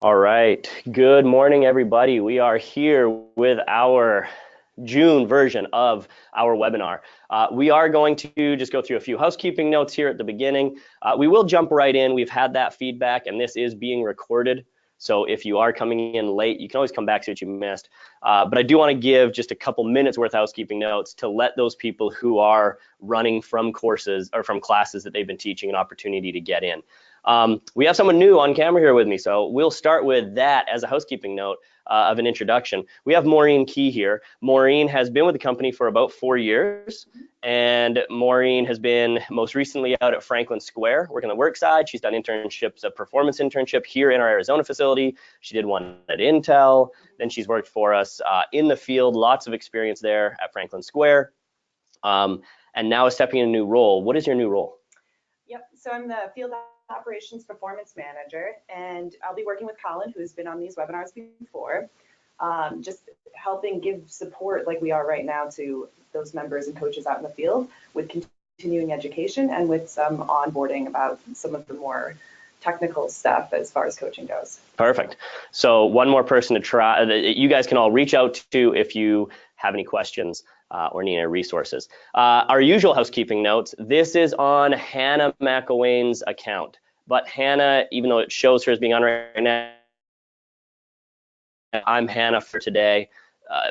All right. Good morning, everybody. We are here with our June version of our webinar. We are going to just go through a few housekeeping notes here at the beginning. We will jump right in. We've had that feedback, and this is being recorded. So if you are coming in late, you can always come back to what you missed. But I do want to give just a couple minutes worth of housekeeping notes to let those people who are running from courses or from classes that they've been teaching an opportunity to get in. We have someone new on camera here with me, so we'll start with that as a housekeeping note of an introduction. We have Maureen Key here. Maureen has been with the company for about 4 years, and Maureen has been most recently out at Franklin Square working on the work side. She's done internships, a performance internship here in our Arizona facility. She did one at Intel. Then she's worked for us in the field, lots of experience there at Franklin Square, and now is stepping in a new role. What is your new role? Yep, so I'm the field operations performance manager, and I'll be working with Colin, who's been on these webinars before, just helping give support like we are right now to those members and coaches out in the field with continuing education and with some onboarding about some of the more technical stuff as far as coaching goes. Perfect. So one more person to try, you guys can all reach out to if you have any questions or need any resources. Our usual housekeeping notes, this is on Hannah McElwain's account, but Hannah, even though it shows her as being on right now, I'm Hannah for today.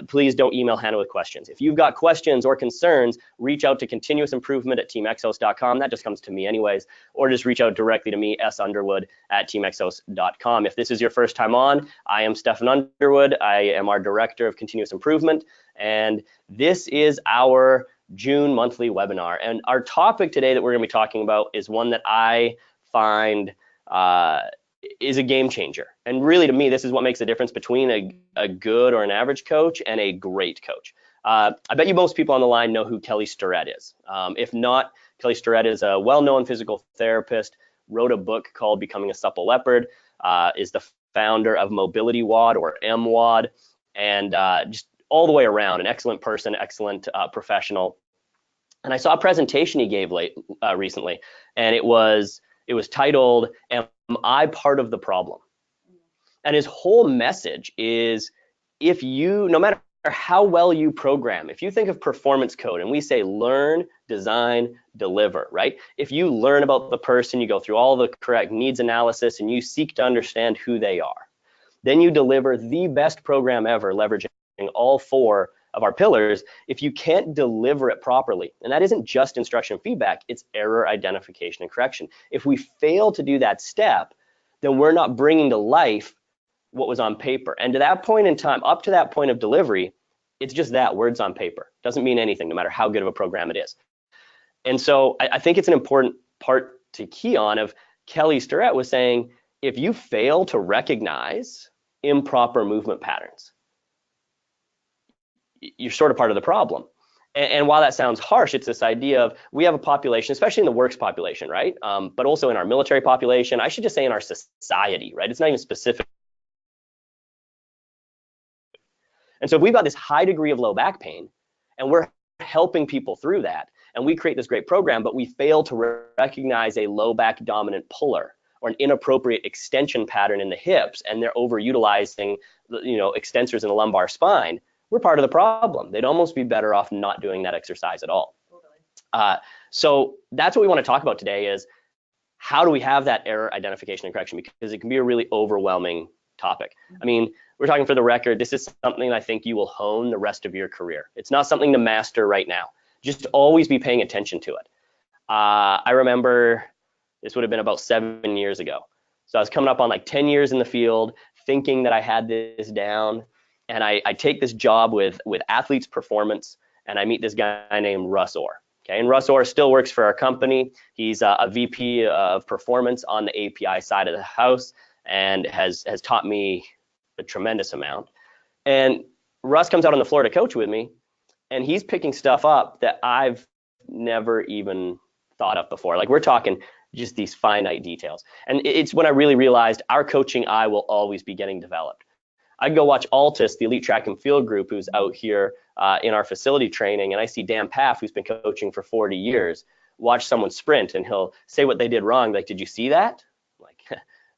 Please don't email Hannah with questions. If you've got questions or concerns, reach out to continuousimprovement@teamexos.com. That just comes to me anyways, or just reach out directly to me, sunderwood@teamexos.com. If this is your first time on, I am Stefan Underwood. I am our Director of Continuous Improvement, and this is our June monthly webinar. And our topic today that we're going to be talking about is one that I find is a game changer. And really, to me, this is what makes the difference between a good or an average coach and a great coach. I bet you most people on the line know who Kelly Starrett is. If not, Kelly Starrett is a well-known physical therapist, wrote a book called Becoming a Supple Leopard, is the founder of Mobility WOD or MWOD, and just all the way around an excellent person, excellent professional. And I saw a presentation he gave recently, and it was titled, Am I Part of the Problem? And his whole message is, if you, no matter how well you program, if you think of performance code and we say learn, design, deliver, right? If you learn about the person, you go through all the correct needs analysis and you seek to understand who they are, then you deliver the best program ever, leveraging all four of our pillars. If you can't deliver it properly, and that isn't just instruction and feedback, it's error identification and correction. If we fail to do that step, then we're not bringing to life what was on paper. And to that point in time, up to that point of delivery, it's just that, words on paper. Doesn't mean anything, no matter how good of a program it is. And so I think it's an important part to key on of Kelly Starrett was saying, if you fail to recognize improper movement patterns, you're sort of part of the problem. And while that sounds harsh, it's this idea of we have a population, especially in the works population, right? But also in our military population, I should just say in our society, right? It's not even specific. And so if we've got this high degree of low back pain and we're helping people through that, and we create this great program, but we fail to recognize a low back dominant puller or an inappropriate extension pattern in the hips, and they're overutilizing, extensors in the lumbar spine, we're part of the problem. They'd almost be better off not doing that exercise at all. So that's what we want to talk about today is how do we have that error identification and correction, because it can be a really overwhelming topic. I mean, we're talking for the record, this is something I think you will hone the rest of your career. It's not something to master right now. Just always be paying attention to it. I remember this would have been about 7 years ago. So I was coming up on like 10 years in the field, thinking that I had this down. And I take this job with Athletes Performance, and I meet this guy named Russ Orr. Okay, and Russ Orr still works for our company. He's a VP of performance on the API side of the house, and has taught me a tremendous amount. And Russ comes out on the floor to coach with me, and he's picking stuff up that I've never even thought of before. Like, we're talking just these finite details. And it's when I really realized our coaching eye will always be getting developed. I go watch Altus, the elite track and field group, who's out here in our facility training, and I see Dan Paff, who's been coaching for 40 years, watch someone sprint, and he'll say what they did wrong. Like, did you see that? Like,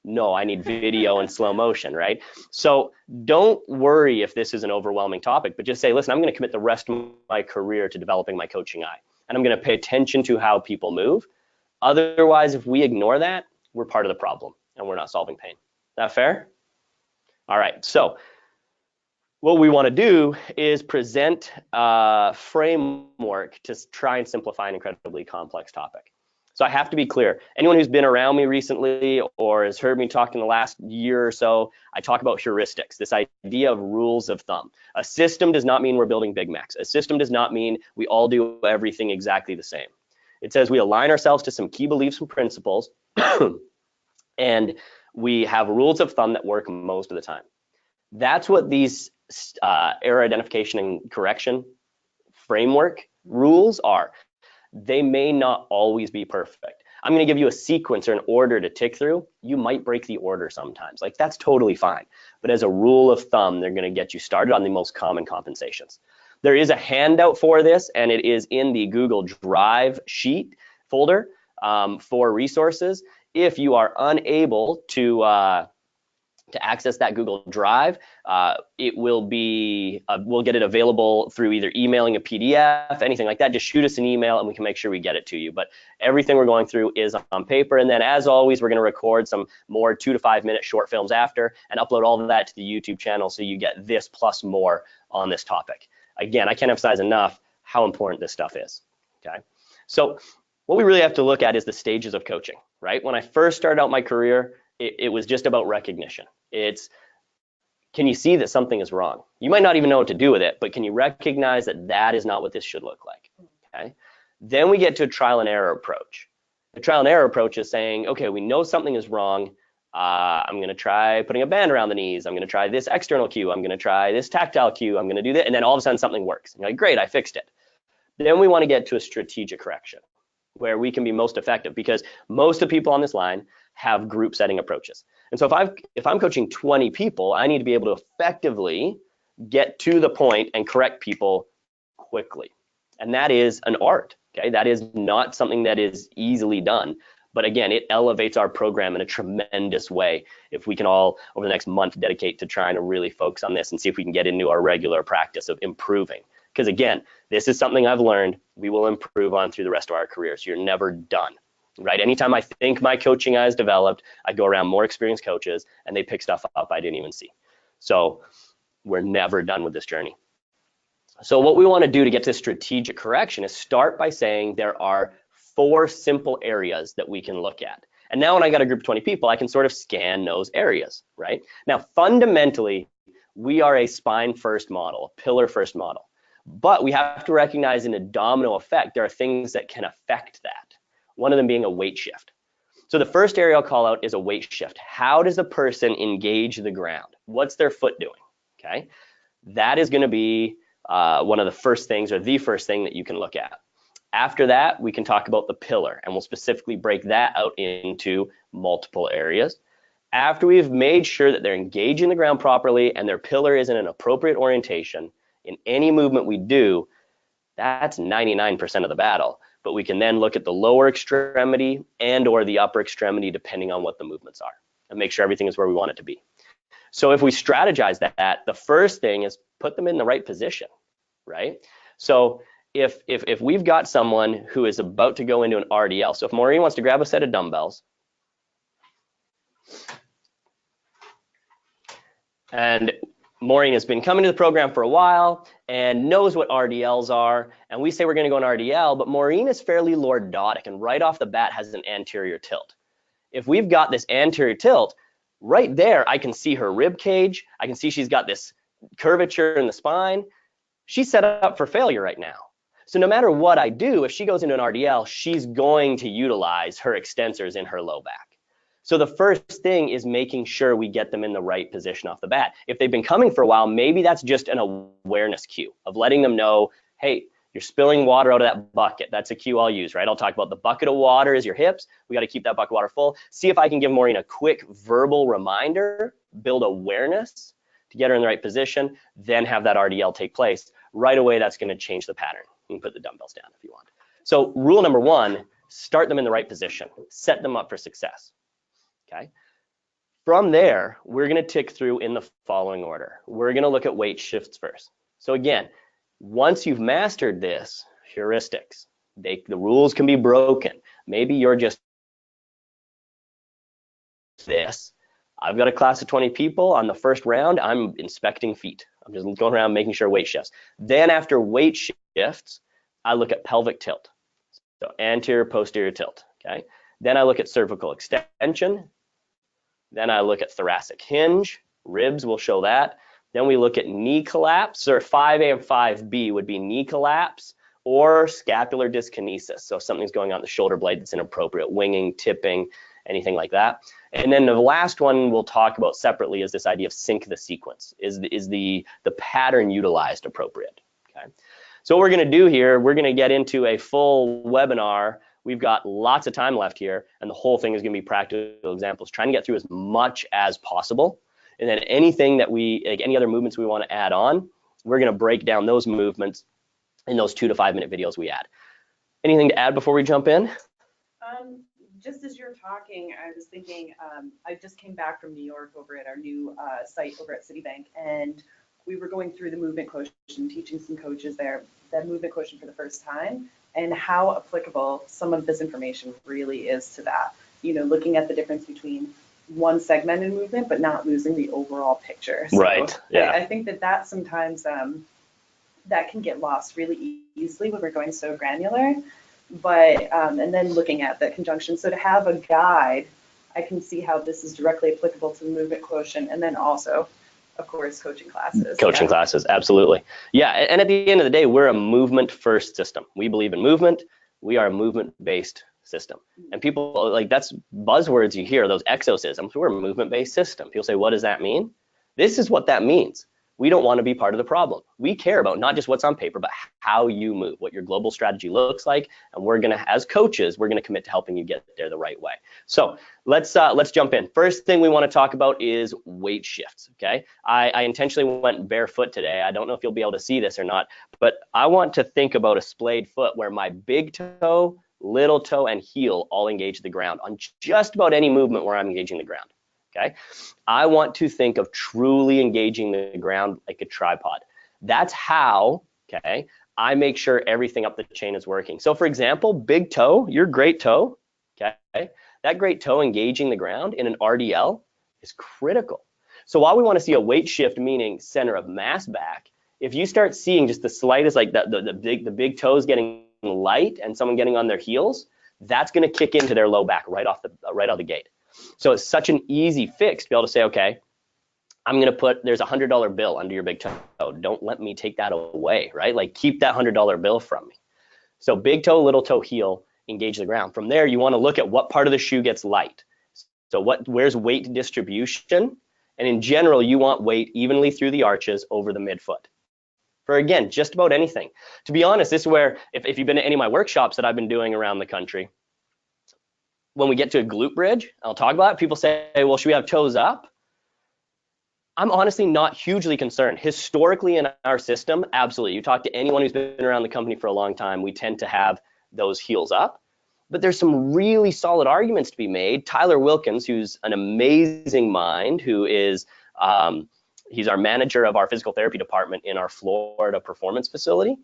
No, I need video and slow motion, right? So don't worry if this is an overwhelming topic, but just say, listen, I'm going to commit the rest of my career to developing my coaching eye, and I'm going to pay attention to how people move. Otherwise, if we ignore that, we're part of the problem and we're not solving pain. Is that fair? All right, so what we want to do is present a framework to try and simplify an incredibly complex topic. So I have to be clear. Anyone who's been around me recently or has heard me talk in the last year or so, I talk about heuristics, this idea of rules of thumb. A system does not mean we're building Big Macs. A system does not mean we all do everything exactly the same. It says we align ourselves to some key beliefs and principles, and we have rules of thumb that work most of the time. That's what these error identification and correction framework rules are. They may not always be perfect. I'm going to give you a sequence or an order to tick through. You might break the order sometimes. Like, that's totally fine. But as a rule of thumb, they're going to get you started on the most common compensations. There is a handout for this, and it is in the Google Drive sheet folder for resources. If you are unable to access that Google Drive, it will be, we'll get it available through either emailing a PDF, anything like that. Just shoot us an email and we can make sure we get it to you. But everything we're going through is on paper. And then, as always, we're going to record some more 2 to 5 minute short films after and upload all of that to the YouTube channel, so you get this plus more on this topic. Again, I can't emphasize enough how important this stuff is. Okay, so what we really have to look at is the stages of coaching, right? When I first started out my career, it was just about recognition. It's, can you see that something is wrong? You might not even know what to do with it, but can you recognize that that is not what this should look like? Okay. Then we get to a trial and error approach. The trial and error approach is saying, okay, we know something is wrong. I'm going to try putting a band around the knees. I'm going to try this external cue. I'm going to try this tactile cue. I'm going to do that. And then all of a sudden something works. And you're like, great, I fixed it. Then we want to get to a strategic correction where we can be most effective, because most of the people on this line have group setting approaches. And so if I'm coaching 20 people, I need to be able to effectively get to the point and correct people quickly. And that is an art, okay? That is not something that is easily done. But again, it elevates our program in a tremendous way if we can all, over the next month, dedicate to trying to really focus on this and see if we can get into our regular practice of improving. Because again, this is something I've learned we will improve on through the rest of our careers. You're never done. Right? Anytime I think my coaching eye is developed, I go around more experienced coaches and they pick stuff up I didn't even see. So we're never done with this journey. So what we want to do to get to strategic correction is start by saying there are 4 simple areas that we can look at. And now when I got a group of 20 people, I can sort of scan those areas, right? Now, fundamentally, we are a spine first model, a pillar first model. But we have to recognize in a domino effect, there are things that can affect that. One of them being a weight shift. So the first area I'll call out is a weight shift. How does the person engage the ground? What's their foot doing? Okay, that is going to be one of the first things, or the first thing that you can look at. After that, we can talk about the pillar, and we'll specifically break that out into multiple areas. After we've made sure that they're engaging the ground properly and their pillar is in an appropriate orientation, in any movement we do, that's 99% of the battle. But we can then look at the lower extremity and or the upper extremity, depending on what the movements are, and make sure everything is where we want it to be. So if we strategize that, the first thing is put them in the right position, right? So if we've got someone who is about to go into an RDL, so if Maureen wants to grab a set of dumbbells, and Maureen has been coming to the program for a while and knows what RDLs are, and we say we're going to go an RDL, but Maureen is fairly lordotic and right off the bat has an anterior tilt. If we've got this anterior tilt, right there I can see her rib cage, I can see she's got this curvature in the spine. She's set up for failure right now. So no matter what I do, if she goes into an RDL, she's going to utilize her extensors in her low back. So the first thing is making sure we get them in the right position off the bat. If they've been coming for a while, maybe that's just an awareness cue of letting them know, hey, you're spilling water out of that bucket. That's a cue I'll use, right? I'll talk about the bucket of water is your hips. We got to keep that bucket of water full. See if I can give Maureen a quick verbal reminder, build awareness to get her in the right position, then have that RDL take place. Right away, that's going to change the pattern. You can put the dumbbells down if you want. So rule number 1, start them in the right position. Set them up for success. Okay. From there, we're going to tick through in the following order. We're going to look at weight shifts first. So again, once you've mastered this, heuristics, the rules can be broken. Maybe you're just this. I've got a class of 20 people. On the first round, I'm inspecting feet. I'm just going around making sure weight shifts. Then after weight shifts, I look at pelvic tilt. So anterior, posterior tilt, okay? Then I look at cervical extension. Then I look at thoracic hinge. Ribs will show that. Then we look at knee collapse, or 5A and 5B would be knee collapse or scapular dyskinesis. So if something's going on the shoulder blade that's inappropriate, winging, tipping, anything like that. And then the last one we'll talk about separately is this idea of sync the sequence. Is the pattern utilized appropriate? Okay. So what we're going to do here, we're going to get into a full webinar. We've got lots of time left here, and the whole thing is going to be practical examples, trying to get through as much as possible. And then anything that like any other movements we want to add on, we're going to break down those movements in those 2 to 5 minute videos we add. Anything to add before we jump in? Just as you're talking, I was thinking, I just came back from New York over at our new site over at Citibank, and we were going through the movement quotient, teaching some coaches there that movement quotient for the first time, and how applicable some of this information really is to that. You know, looking at the difference between one segmented movement, but not losing the overall picture. So right. Yeah. I think that sometimes that can get lost really easily when we're going so granular. But and then looking at the conjunction, so to have a guide, I can see how this is directly applicable to the movement quotient, and then also, of course, coaching classes. Coaching classes, absolutely. Yeah, and at the end of the day, we're a movement-first system. We believe in movement. We are a movement-based system. And people, like, that's buzzwords you hear, those exosystems. We're a movement-based system. People say, what does that mean? This is what that means. We don't want to be part of the problem. We care about not just what's on paper, but how you move, what your global strategy looks like, and we're gonna, as coaches, we're gonna commit to helping you get there the right way. So let's jump in. First thing we want to talk about is weight shifts. Okay, I intentionally went barefoot today. I don't know if you'll be able to see this or not, but I want to think about a splayed foot where my big toe, little toe, and heel all engage the ground on just about any movement where I'm engaging the ground. Okay, I want to think of truly engaging the ground like a tripod. That's how, okay, I make sure everything up the chain is working. So for example, big toe, your great toe, okay, that great toe engaging the ground in an RDL is critical. So while we want to see a weight shift, meaning center of mass back, if you start seeing just the slightest, like the big toes getting light and someone getting on their heels, that's going to kick into their low back right out the gate. So it's such an easy fix to be able to say, okay, I'm going to put, there's a $100 bill under your big toe. Don't let me take that away, right? Like keep that $100 bill from me. So big toe, little toe, heel, engage the ground. From there, you want to look at what part of the shoe gets light. So where's weight distribution? And in general, you want weight evenly through the arches over the midfoot. For again, just about anything. To be honest, this is where, if you've been to any of my workshops that I've been doing around the country, when we get to a glute bridge, I'll talk about it, people say, well, should we have toes up? I'm honestly not hugely concerned. Historically in our system, absolutely. You talk to anyone who's been around the company for a long time, we tend to have those heels up. But there's some really solid arguments to be made. Tyler Wilkins, who's an amazing mind, who is, he's our manager of our physical therapy department in our Florida performance facility.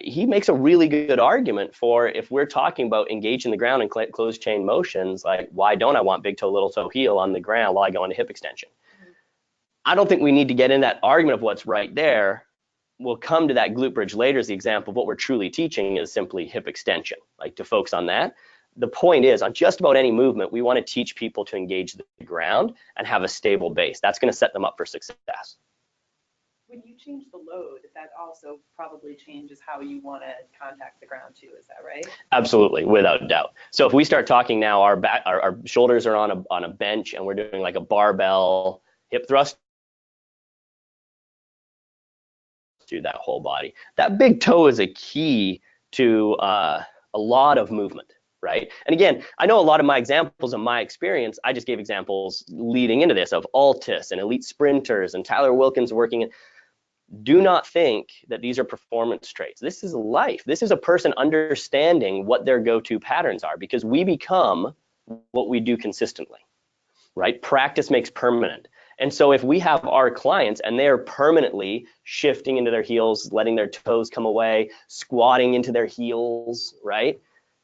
He makes a really good argument for if we're talking about engaging the ground in closed chain motions, like why don't I want big toe, little toe, heel on the ground while I go into hip extension? I don't think we need to get in that argument of what's right there. We'll come to that glute bridge later as the example of what we're truly teaching is simply hip extension, like to focus on that. The point is, on just about any movement, we want to teach people to engage the ground and have a stable base. That's going to set them up for success. When you change the load, that also probably changes how you want to contact the ground too, is that right? Absolutely, without doubt. So if we start talking now, our shoulders are on a bench and we're doing like a barbell hip thrust through that whole body. That big toe is a key to a lot of movement, right? And again, I know a lot of my examples of my experience, I just gave examples leading into this of Altus and elite sprinters and Tyler Wilkins working. Do not think that these are performance traits. This is life. This is a person understanding what their go-to patterns are, because we become what we do consistently. right? Practice makes permanent. And so if we have our clients and they're permanently shifting into their heels, letting their toes come away, squatting into their heels, right?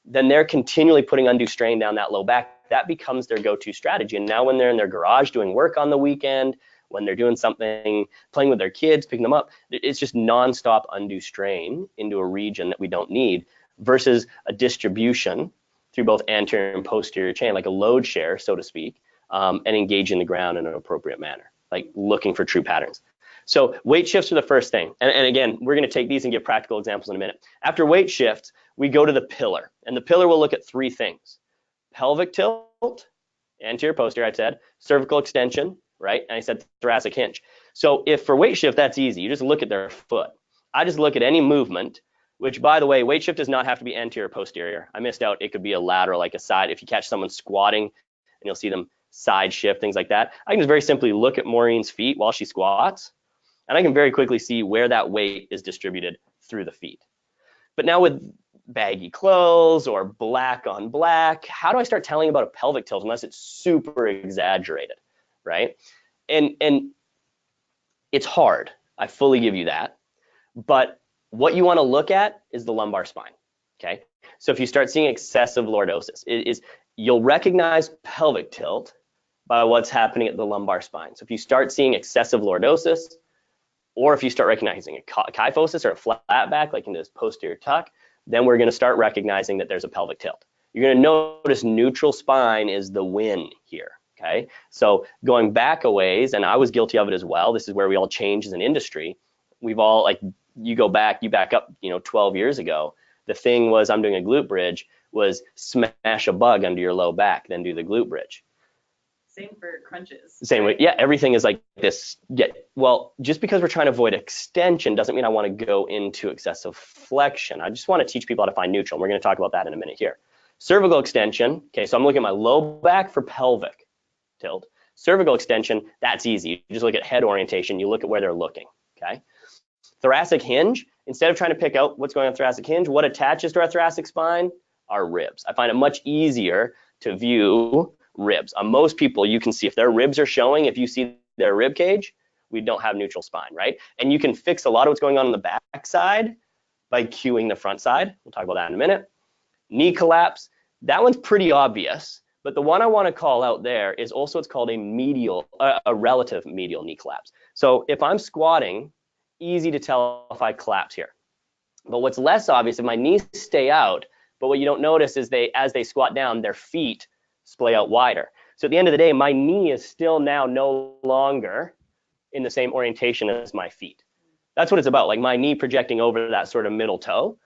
Then they're continually putting undue strain down that low back. That becomes their go-to strategy. And now when they're in their garage doing work on the weekend, when they're doing something, playing with their kids, picking them up, it's just nonstop undue strain into a region that we don't need versus a distribution through both anterior and posterior chain, like a load share, so to speak, and engaging the ground in an appropriate manner, like looking for true patterns. So weight shifts are the first thing. And again, we're going to take these and give practical examples in a minute. After weight shifts, we go to the pillar. And the pillar will look at three things: pelvic tilt, anterior, posterior, I said, cervical extension, right? And I said thoracic hinge. So if for weight shift, that's easy. You just look at their foot. I just look at any movement, which, by the way, weight shift does not have to be anterior, posterior. I missed out. It could be a lateral, like a side. If you catch someone squatting and you'll see them side shift, things like that, I can just very simply look at Maureen's feet while she squats, and I can very quickly see where that weight is distributed through the feet. But now with baggy clothes or black on black, how do I start telling about a pelvic tilt unless it's super exaggerated, right? And it's hard. I fully give you that. But what you want to look at is the lumbar spine, okay? So if you start seeing excessive lordosis, you'll recognize pelvic tilt by what's happening at the lumbar spine. So if you start seeing excessive lordosis, or if you start recognizing a kyphosis or a flat back, like in this posterior tuck, then we're going to start recognizing that there's a pelvic tilt. You're going to notice neutral spine is the win here, okay? So going back a ways, and I was guilty of it as well, this is where we all change as an industry. We've all, like, you back up, 12 years ago, the thing was, I'm doing a glute bridge, was smash a bug under your low back, then do the glute bridge. Same for crunches. Same way, yeah, everything is like this. Yeah, well, just because we're trying to avoid extension doesn't mean I want to go into excessive flexion. I just want to teach people how to find neutral. We're going to talk about that in a minute here. Cervical extension, okay, so I'm looking at my low back for pelvic tilt. Cervical extension, that's easy. You just look at head orientation, you look at where they're looking, okay? Thoracic hinge, instead of trying to pick out what's going on thoracic hinge, what attaches to our thoracic spine? Our ribs. I find it much easier to view ribs. On most people, you can see if their ribs are showing, if you see their rib cage, we don't have neutral spine, right? And you can fix a lot of what's going on the back side by cueing the front side. We'll talk about that in a minute. Knee collapse, that one's pretty obvious, but the one I want to call out there is also, it's called a relative medial knee collapse. So if I'm squatting, easy to tell if I collapse here. But what's less obvious, if my knees stay out, but what you don't notice is as they squat down, their feet splay out wider. So at the end of the day, my knee is still now no longer in the same orientation as my feet. That's what it's about, like my knee projecting over that sort of middle toe.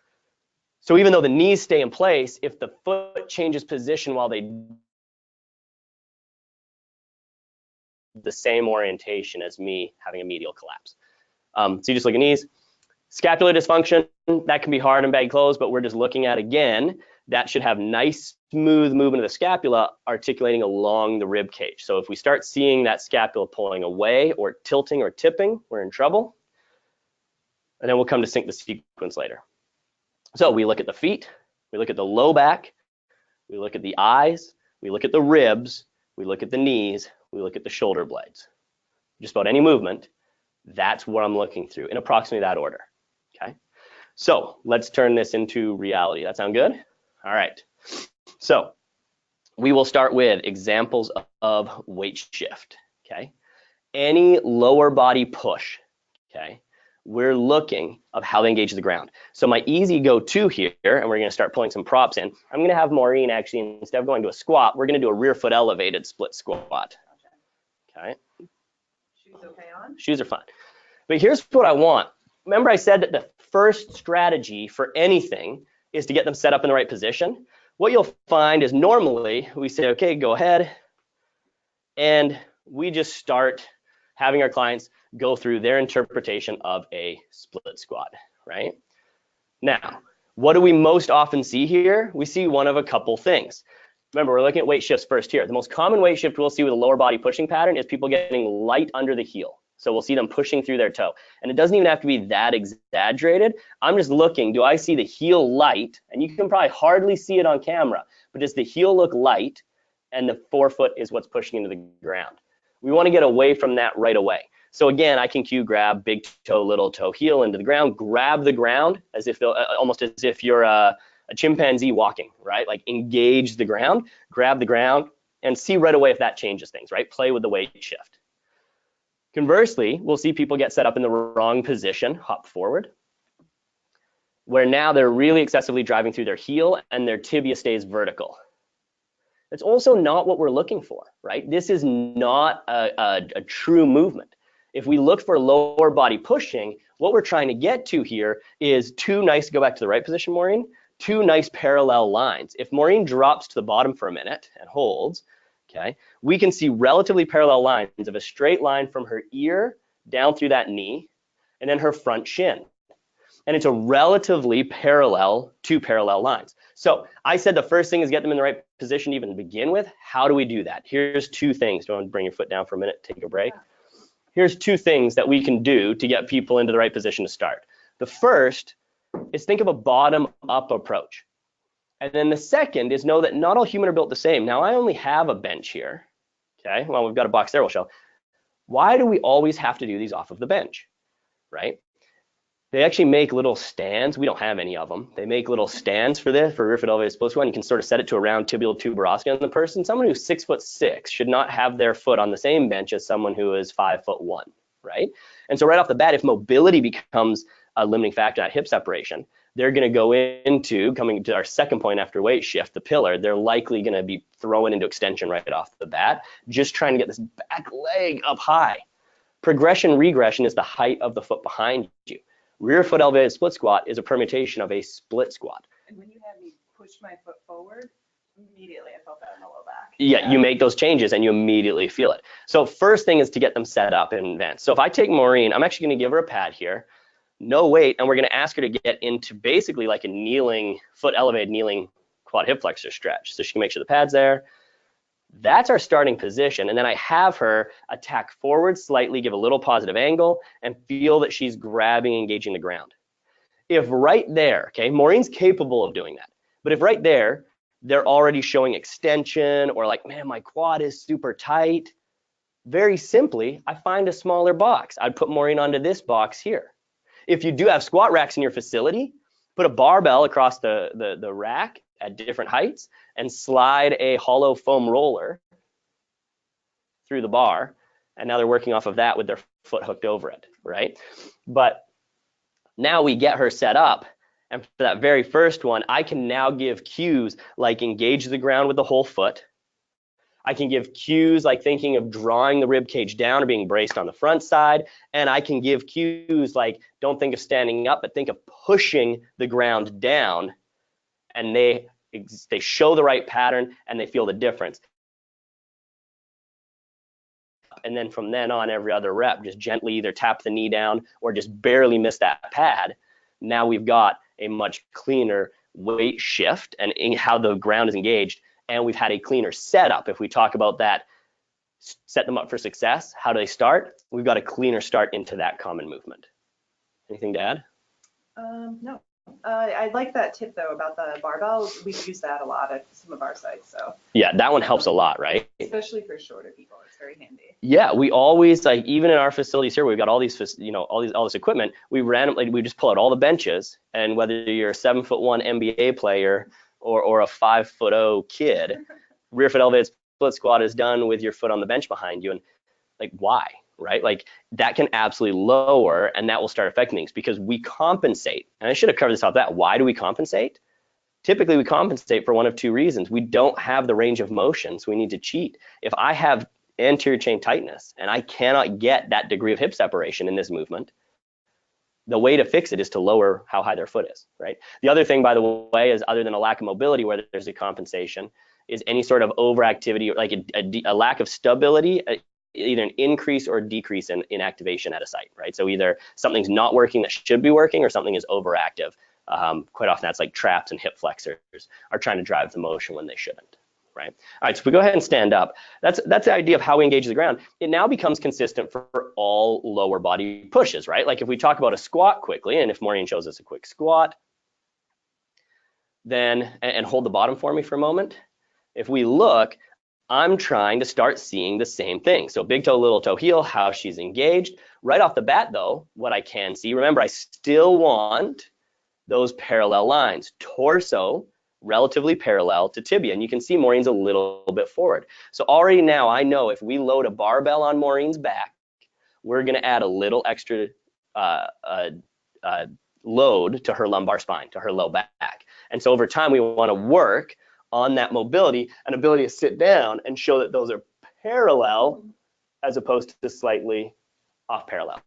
So even though the knees stay in place, if the foot changes position while they the same orientation as me having a medial collapse. So you just look at knees. Scapular dysfunction, that can be hard in baggy clothes, but we're just looking at, again, that should have nice, smooth movement of the scapula articulating along the rib cage. So if we start seeing that scapula pulling away or tilting or tipping, we're in trouble. And then we'll come to sync the sequence later. So we look at the feet, we look at the low back, we look at the eyes, we look at the ribs, we look at the knees, we look at the shoulder blades. Just about any movement, that's what I'm looking through in approximately that order. Okay, so let's turn this into reality. That sound good? All right. So we will start with examples of weight shift. Okay, any lower body push. Okay, we're looking of how they engage the ground. So my easy go-to here, and we're going to start pulling some props in. I'm going to have Maureen actually, instead of going to a squat, we're going to do a rear foot elevated split squat. Okay. Shoes okay on? Shoes are fine. But here's what I want. Remember I said that the first strategy for anything is to get them set up in the right position. What you'll find is normally we say, okay, go ahead. And we just start having our clients go through their interpretation of a split squat, right? Now, what do we most often see here? We see one of a couple things. Remember, we're looking at weight shifts first here. The most common weight shift we'll see with a lower body pushing pattern is people getting light under the heel. So we'll see them pushing through their toe. And it doesn't even have to be that exaggerated. I'm just looking, do I see the heel light? And you can probably hardly see it on camera, but does the heel look light? and the forefoot is what's pushing into the ground. We want to get away from that right away. So again, I can cue grab, big toe, little toe, heel into the ground, grab the ground as if almost as if you're a chimpanzee walking, right? Like engage the ground, grab the ground, and see right away if that changes things, right? Play with the weight shift. Conversely, we'll see people get set up in the wrong position, hop forward, where now they're really excessively driving through their heel and their tibia stays vertical. It's also not what we're looking for, right? This is not a true movement. If we look for lower body pushing, what we're trying to get to here is two nice, go back to the right position, Maureen, two nice parallel lines. If Maureen drops to the bottom for a minute and holds, okay, we can see relatively parallel lines of a straight line from her ear down through that knee and then her front shin. And it's a relatively two parallel lines. So I said the first thing is get them in the right position to even begin with. How do we do that? Here's two things. Do you want to bring your foot down for a minute, take a break? Here's two things that we can do to get people into the right position to start. The first is think of a bottom-up approach. And then the second is know that not all humans are built the same. Now, I only have a bench here. Okay, well, we've got a box there we'll show. Why do we always have to do these off of the bench, right? They actually make little stands. We don't have any of them. They make little stands for this, for rear foot elevated split squat. You can sort of set it to a round tibial tuberosity on the person. Someone who's 6'6" should not have their foot on the same bench as someone who is 5'1", right? And so right off the bat, if mobility becomes a limiting factor at hip separation, they're going to go into, coming to our second point after weight shift, the pillar, they're likely going to be throwing into extension right off the bat, just trying to get this back leg up high. Progression regression is the height of the foot behind you. Rear foot elevated split squat is a permutation of a split squat. And when you had me push my foot forward, immediately I felt that in the low back. Yeah, you make those changes and you immediately feel it. So first thing is to get them set up in advance. So if I take Maureen, I'm actually going to give her a pad here, no weight, and we're going to ask her to get into basically like a kneeling, foot elevated kneeling quad hip flexor stretch. So she can make sure the pad's there. That's our starting position. And then I have her attack forward slightly, give a little positive angle, and feel that she's grabbing, engaging the ground. If right there, okay, Maureen's capable of doing that. But if right there, they're already showing extension or like, man, my quad is super tight, very simply, I find a smaller box. I'd put Maureen onto this box here. If you do have squat racks in your facility, put a barbell across the rack at different heights and slide a hollow foam roller through the bar. And now they're working off of that with their foot hooked over it, right? But now we get her set up. And for that very first one, I can now give cues like engage the ground with the whole foot. I can give cues like thinking of drawing the rib cage down or being braced on the front side. And I can give cues like don't think of standing up, but think of pushing the ground down. And they show the right pattern and they feel the difference. And then from then on, every other rep, just gently either tap the knee down or just barely miss that pad. Now we've got a much cleaner weight shift and how the ground is engaged. And we've had a cleaner setup. If we talk about that, set them up for success, how do they start? We've got a cleaner start into that common movement. Anything to add? No. I like that tip though about the barbells. We use that a lot at some of our sites. So yeah, that one helps a lot, right? Especially for shorter people, it's very handy. Yeah, we always like even in our facilities here, we've got all these, all this equipment. We just pull out all the benches, and whether you're a 7'1" NBA player or a 5'0" kid, rear foot elevated split squat is done with your foot on the bench behind you, and like why? Right? Like that can absolutely lower, and that will start affecting things because we compensate. And I should have covered this off that. Why do we compensate? Typically, we compensate for one of two reasons. We don't have the range of motion, so we need to cheat. If I have anterior chain tightness and I cannot get that degree of hip separation in this movement, the way to fix it is to lower how high their foot is, right? The other thing, by the way, is other than a lack of mobility where there's a compensation, is any sort of overactivity, like a lack of stability, either an increase or decrease in activation at a site, right? So either something's not working that should be working or something is overactive. Quite often that's like traps and hip flexors are trying to drive the motion when they shouldn't, right? All right, so if we go ahead and stand up, that's the idea of how we engage the ground. It now becomes consistent for all lower body pushes, right? Like if we talk about a squat quickly, and if Maureen shows us a quick squat, then, and hold the bottom for me for a moment. If we look, I'm trying to start seeing the same thing. So big toe, little toe, heel, how she's engaged. Right off the bat though, what I can see, remember, I still want those parallel lines. Torso relatively parallel to tibia, and you can see Maureen's a little bit forward. So already now I know if we load a barbell on Maureen's back, we're going to add a little extra load to her lumbar spine, to her low back. And so over time, we want to work on that mobility and ability to sit down and show that those are parallel as opposed to slightly off parallel.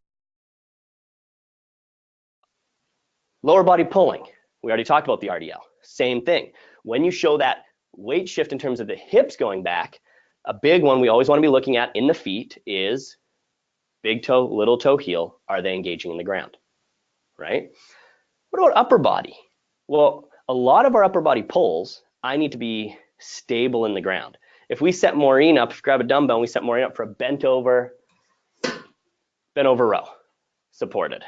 Lower body pulling. We already talked about the RDL. Same thing. When you show that weight shift in terms of the hips going back, a big one we always want to be looking at in the feet is big toe, little toe, heel. Are they engaging in the ground? Right? What about upper body? Well, a lot of our upper body pulls, I need to be stable in the ground. If we set Maureen up, if we grab a dumbbell and we set Maureen up for a bent over row, supported.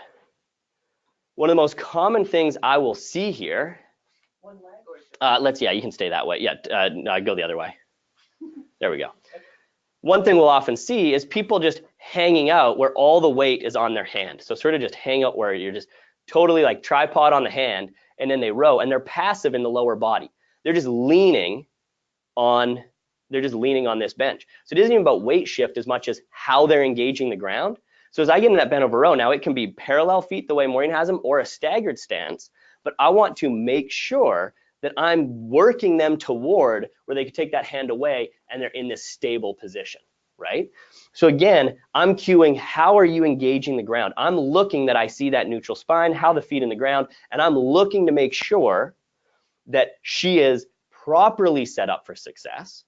One of the most common things I will see here, One leg or yeah, you can stay that way. Yeah, go the other way. There we go. One thing we'll often see is people just hanging out where all the weight is on their hand. So sort of just hang out where you're just totally like tripod on the hand, and then they row, and they're passive in the lower body. They're just leaning on this bench. So it isn't even about weight shift as much as how they're engaging the ground. So as I get into that bent over row, now it can be parallel feet the way Maureen has them or a staggered stance, but I want to make sure that I'm working them toward where they can take that hand away and they're in this stable position, right? So again, I'm cueing how are you engaging the ground? I'm looking that I see that neutral spine, how the feet in the ground, and I'm looking to make sure that she is properly set up for success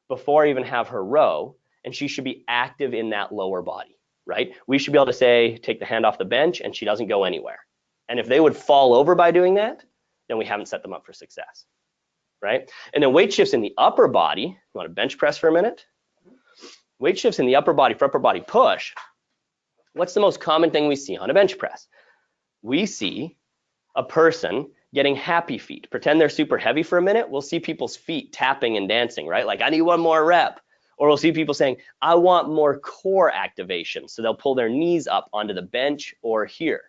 before I even have her row, and she should be active in that lower body, right? We should be able to say, take the hand off the bench and she doesn't go anywhere. And if they would fall over by doing that, then we haven't set them up for success, right? And then weight shifts in the upper body. You want to bench press for a minute? Weight shifts in the upper body for upper body push. What's the most common thing we see on a bench press? We see a person getting happy feet. Pretend they're super heavy for a minute. We'll see people's feet tapping and dancing, right? Like, I need one more rep. Or we'll see people saying, I want more core activation. So they'll pull their knees up onto the bench or here.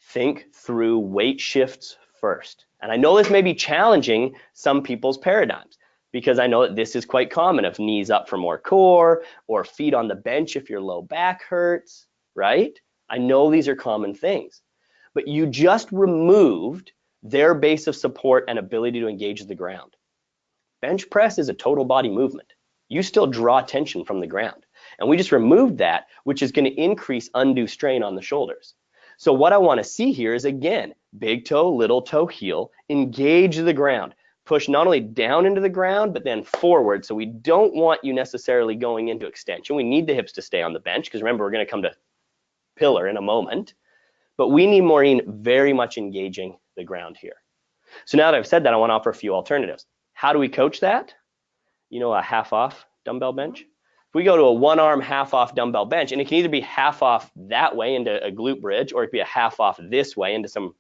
Think through weight shifts first. And I know this may be challenging some people's paradigms because I know that this is quite common of knees up for more core or feet on the bench if your low back hurts, right? I know these are common things, but you just removed their base of support and ability to engage the ground. Bench press is a total body movement. You still draw tension from the ground. And we just removed that, which is going to increase undue strain on the shoulders. So what I want to see here is, again, big toe, little toe, heel, engage the ground. Push not only down into the ground, but then forward. So we don't want you necessarily going into extension. We need the hips to stay on the bench because remember, we're going to come to pillar in a moment. But we need Maureen very much engaging the ground here. So now that I've said that, I want to offer a few alternatives. How do we coach that? You know, a half off dumbbell bench. If we go to a one arm half off dumbbell bench, and it can either be half off that way into a glute bridge, or it can be a half off this way into some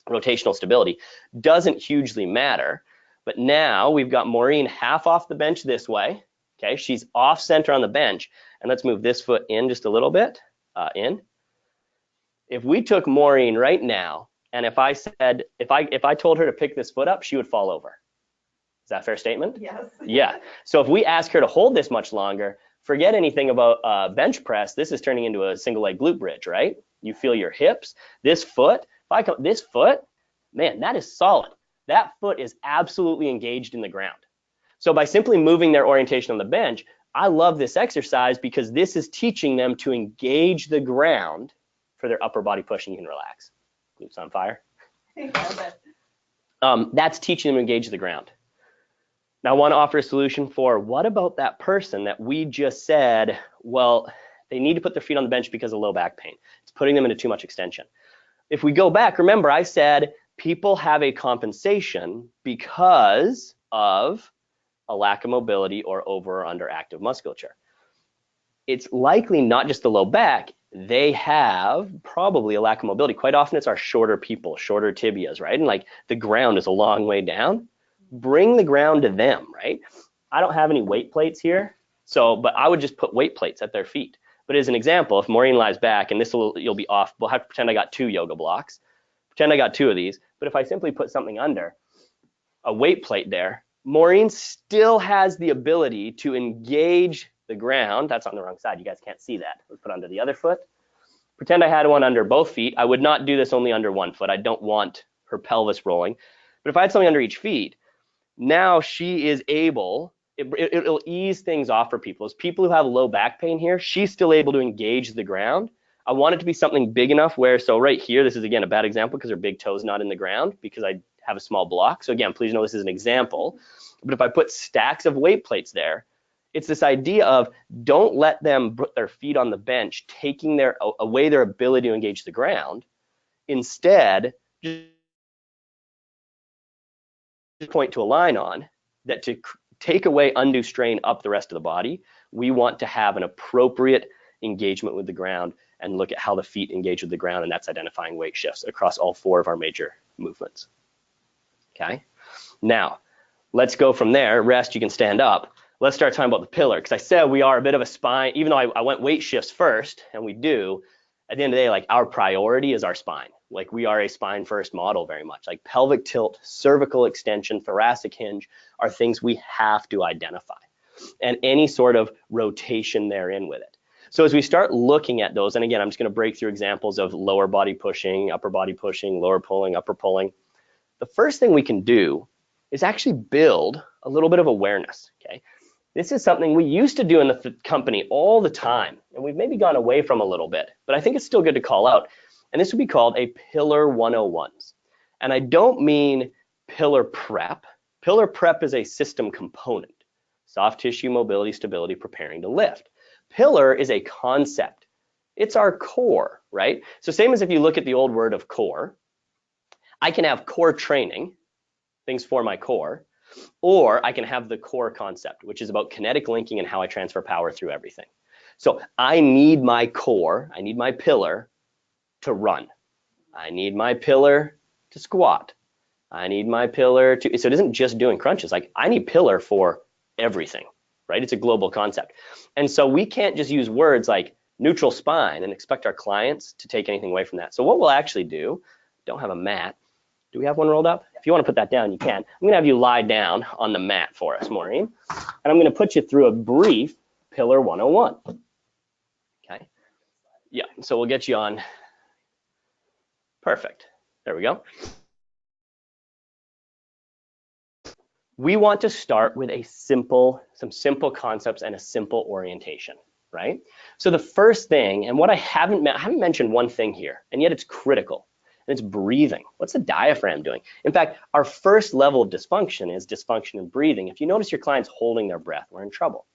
rotational stability, doesn't hugely matter. But now we've got Maureen half off the bench this way. Okay, she's off center on the bench, and let's move this foot in just a little bit, in. If we took Maureen right now, and if I said, if I told her to pick this foot up, she would fall over. Is that a fair statement? Yes. Yeah. So if we ask her to hold this much longer, forget anything about bench press. This is turning into a single leg glute bridge, right? You feel your hips. This foot, this foot, man, that is solid. That foot is absolutely engaged in the ground. So by simply moving their orientation on the bench, I love this exercise because this is teaching them to engage the ground for their upper body push, and you can relax. Glutes on fire. That's teaching them to engage the ground. Now I want to offer a solution for what about that person that we just said, well, they need to put their feet on the bench because of low back pain. It's putting them into too much extension. If we go back, remember I said people have a compensation because of a lack of mobility or over or under active musculature. It's likely not just the low back, they have probably a lack of mobility. Quite often it's our shorter people, shorter tibias, right? And like the ground is a long way down. bring the ground to them, right? I don't have any weight plates here, but I would just put weight plates at their feet. But as an example, if Maureen lies back, and you'll be off, we'll have to pretend I got 2 yoga blocks, pretend I got 2 of these, but if I simply put something under, a weight plate there, Maureen still has the ability to engage the ground. That's on the wrong side, you guys can't see that. Let's put under the other foot. Pretend I had one under both feet. I would not do this only under one foot. I don't want her pelvis rolling. But if I had something under each feet, now she is able, it'll ease things off for people. As people who have low back pain here, she's still able to engage the ground. I want it to be something big enough where, so right here, this is again a bad example because her big toe's not in the ground because I have a small block. So again, please know this is an example. But if I put stacks of weight plates there, it's this idea of don't let them put their feet on the bench, taking away their ability to engage the ground. Instead, just point to a line on that to take away undue strain up the rest of the body. We want to have an appropriate engagement with the ground and look at how the feet engage with the ground, and that's identifying weight shifts across all 4 of our major movements. Okay, now let's go from there. Rest, you can stand up. Let's start talking about the pillar, because I said we are a bit of a spine, even though I went weight shifts first, and we do, at the end of the day, like our priority is our spine. Like we are a spine first model very much. Like pelvic tilt, cervical extension, thoracic hinge are things we have to identify, and any sort of rotation therein with it. So as we start looking at those, and again, I'm just going to break through examples of lower body pushing, upper body pushing, lower pulling, upper pulling. The first thing we can do is actually build a little bit of awareness, okay? This is something we used to do in the company all the time, and we've maybe gone away from a little bit, but I think it's still good to call out. And this would be called a pillar 101s. And I don't mean pillar prep. Pillar prep is a system component. Soft tissue, mobility, stability, preparing to lift. Pillar is a concept. It's our core, right? So same as if you look at the old word of core, I can have core training, things for my core, or I can have the core concept, which is about kinetic linking and how I transfer power through everything. So I need my core, I need my pillar to run. I need my pillar to squat. I need my pillar to, so it isn't just doing crunches, like I need pillar for everything, right? It's a global concept. And so we can't just use words like neutral spine and expect our clients to take anything away from that. So what we'll actually do, don't have a mat. Do we have one rolled up? If you want to put that down, you can. I'm going to have you lie down on the mat for us, Maureen. And I'm going to put you through a brief pillar 101. Okay. Yeah, so we'll get you on. Perfect. There we go. We want to start with some simple concepts and a simple orientation, right? So the first thing, and what I haven't mentioned one thing here, and yet it's critical. And it's breathing. What's the diaphragm doing? In fact, our first level of dysfunction is dysfunction in breathing. If you notice your client's holding their breath, we're in trouble.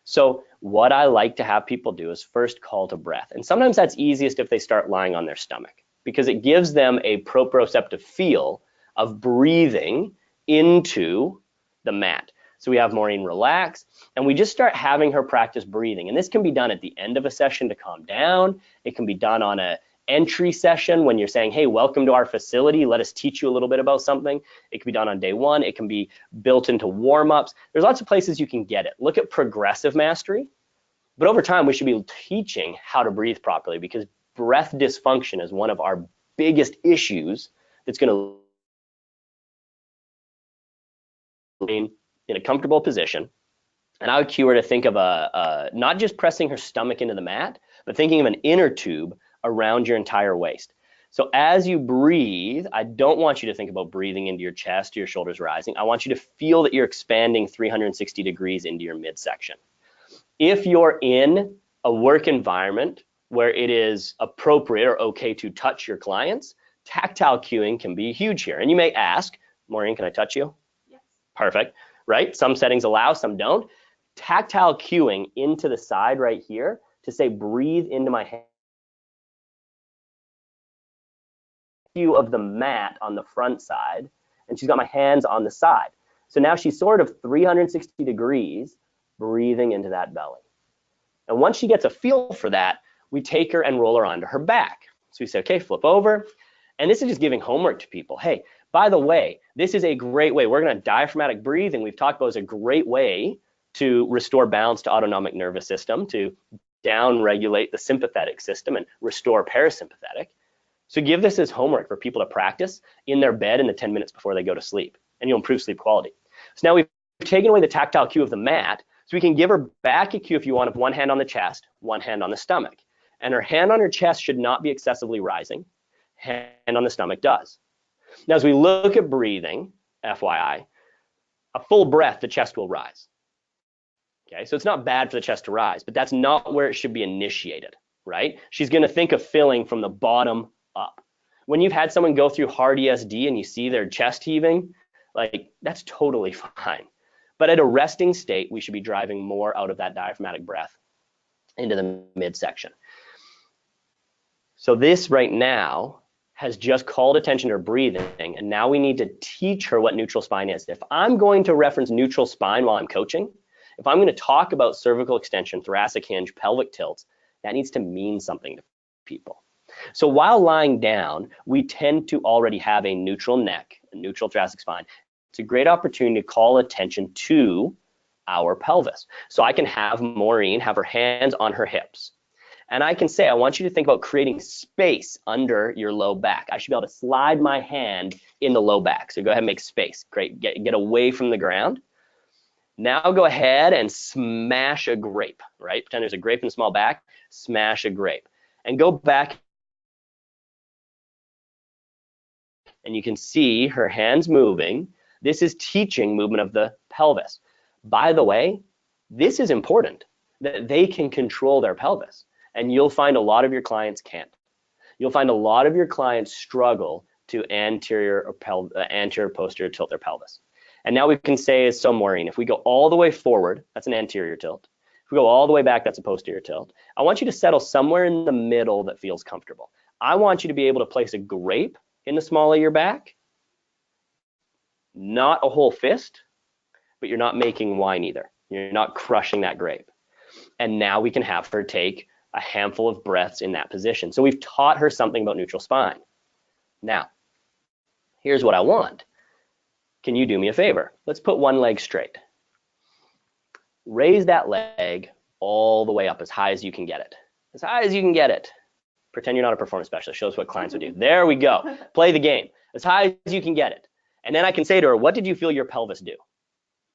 So what I like to have people do is first call to breath. And sometimes that's easiest if they start lying on their stomach, because it gives them a proprioceptive feel of breathing into the mat. So we have Maureen relax, and we just start having her practice breathing. And this can be done at the end of a session to calm down. It can be done on a entry session when you're saying, hey, welcome to our facility, let us teach you a little bit about something. It can be done on day one. It can be built into warm-ups. There's lots of places you can get it. Look at progressive mastery, but over time we should be teaching how to breathe properly, because breath dysfunction is one of our biggest issues that's going to remain in a comfortable position. And I would cue her to think of not just pressing her stomach into the mat, but thinking of an inner tube around your entire waist. So as you breathe, I don't want you to think about breathing into your chest, your shoulders rising. I want you to feel that you're expanding 360 degrees into your midsection. If you're in a work environment where it is appropriate or okay to touch your clients, tactile cueing can be huge here. And you may ask, Maureen, can I touch you? Yes. Perfect, right? Some settings allow, some don't. Tactile cueing into the side right here to say, breathe into my hand. View of the mat on the front side, and she's got my hands on the side. So now she's sort of 360 degrees breathing into that belly. And once she gets a feel for that, we take her and roll her onto her back. So we say, okay, flip over. And this is just giving homework to people. Hey, By the way, this is a great way. We're going to diaphragmatic breathing. We've talked about is a great way to restore balance to autonomic nervous system, to down-regulate the sympathetic system and restore parasympathetic. So give this as homework for people to practice in their bed in the 10 minutes before they go to sleep, and you'll improve sleep quality. So now we've taken away the tactile cue of the mat, so we can give her back a cue if you want of one hand on the chest, one hand on the stomach. And her hand on her chest should not be excessively rising. Hand on the stomach does. Now as we look at breathing, FYI, a full breath, the chest will rise. Okay, so it's not bad for the chest to rise, but that's not where it should be initiated, right? She's going to think of filling from the bottom up. When you've had someone go through hard ESD and you see their chest heaving, like that's totally fine. But at a resting state, we should be driving more out of that diaphragmatic breath into the midsection. So this right now has just called attention to her breathing, and now we need to teach her what neutral spine is. If I'm going to reference neutral spine while I'm coaching, if I'm going to talk about cervical extension, thoracic hinge, pelvic tilts, that needs to mean something to people. So while lying down, we tend to already have a neutral neck, a neutral thoracic spine. It's a great opportunity to call attention to our pelvis. So I can have Maureen have her hands on her hips. And I can say, I want you to think about creating space under your low back. I should be able to slide my hand in the low back. So go ahead and make space. Great, get away from the ground. Now go ahead and smash a grape, right? Pretend there's a grape in the small back, smash a grape. And go back, and you can see her hands moving. This is teaching movement of the pelvis. By the way, this is important, that they can control their pelvis. And you'll find a lot of your clients can't. You'll find a lot of your clients struggle to anterior posterior tilt their pelvis. And now we can say, so Maureen, if we go all the way forward, that's an anterior tilt. If we go all the way back, that's a posterior tilt. I want you to settle somewhere in the middle that feels comfortable. I want you to be able to place a grape in the small of your back, not a whole fist, but you're not making wine either. You're not crushing that grape. And now we can have her take a handful of breaths in that position. So we've taught her something about neutral spine. Now, here's what I want. Can you do me a favor? Let's put one leg straight. Raise that leg all the way up as high as you can get it. As high as you can get it. Pretend you're not a performance specialist. Show us what clients would do. There we go. Play the game. As high as you can get it. And then I can say to her, what did you feel your pelvis do?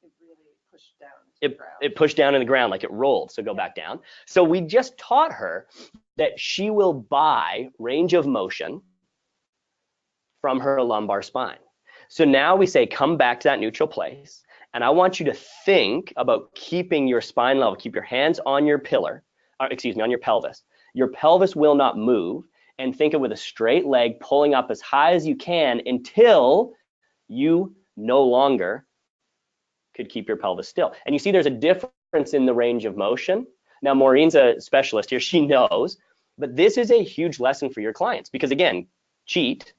It really pushed down to the ground. It pushed down in the ground like it rolled, so go back down. So we just taught her that she will buy range of motion from her lumbar spine. So now we say, come back to that neutral place, and I want you to think about keeping your spine level, keep your hands on your pillar, or excuse me, on your pelvis. Your pelvis will not move, and think of with a straight leg pulling up as high as you can until you no longer could keep your pelvis still. And you see there's a difference in the range of motion. Now, Maureen's a specialist here, she knows, but this is a huge lesson for your clients because again, cheat,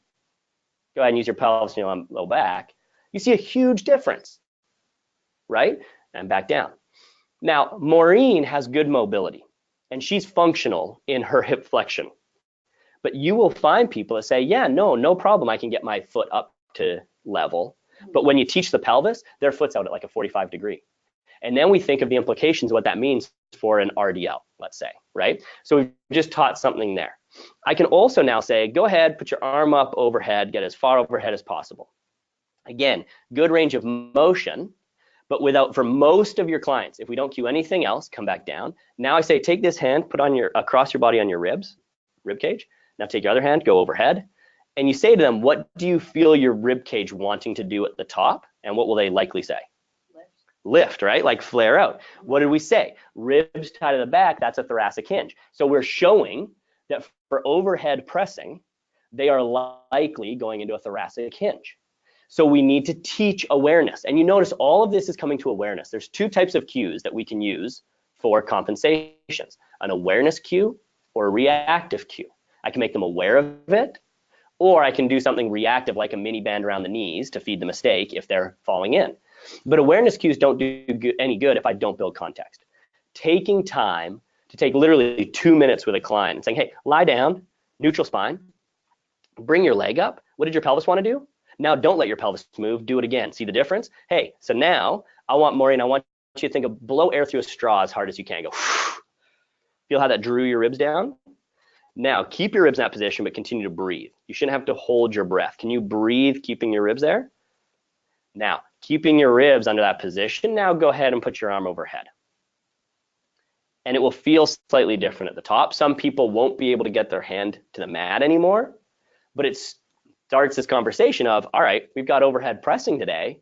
go ahead and use your pelvis and your low back, you see a huge difference, right? And back down. Now, Maureen has good mobility and she's functional in her hip flexion, but you will find people that say, yeah, no problem, I can get my foot up to level. But when you teach the pelvis, their foot's out at like a 45 degree. And then we think of the implications of what that means for an RDL, let's say, right? So we've just taught something there. I can also now say, go ahead, put your arm up overhead, get as far overhead as possible. Again, good range of motion, but for most of your clients, if we don't cue anything else, come back down. Now I say, take this hand, put on across your body on your rib cage. Now take your other hand, go overhead. And you say to them, what do you feel your rib cage wanting to do at the top? And what will they likely say? Lift, right? Like flare out. What did we say? Ribs tied to the back, that's a thoracic hinge. So we're showing that for overhead pressing, they are likely going into a thoracic hinge. So we need to teach awareness. And you notice all of this is coming to awareness. There's two types of cues that we can use for compensations, an awareness cue or a reactive cue. I can make them aware of it, or I can do something reactive like a mini band around the knees to feed the mistake if they're falling in. But awareness cues don't do any good if I don't build context. Taking time to take literally 2 minutes with a client and saying, hey, lie down, neutral spine, bring your leg up. What did your pelvis want to do? Now don't let your pelvis move, do it again. See the difference? Hey, so now Maureen, I want you to think of blow air through a straw as hard as you can. Go, feel how that drew your ribs down? Now keep your ribs in that position, but continue to breathe. You shouldn't have to hold your breath. Can you breathe keeping your ribs there? Now, keeping your ribs under that position, now go ahead and put your arm overhead. And it will feel slightly different at the top. Some people won't be able to get their hand to the mat anymore, but it starts this conversation of, all right, we've got overhead pressing today,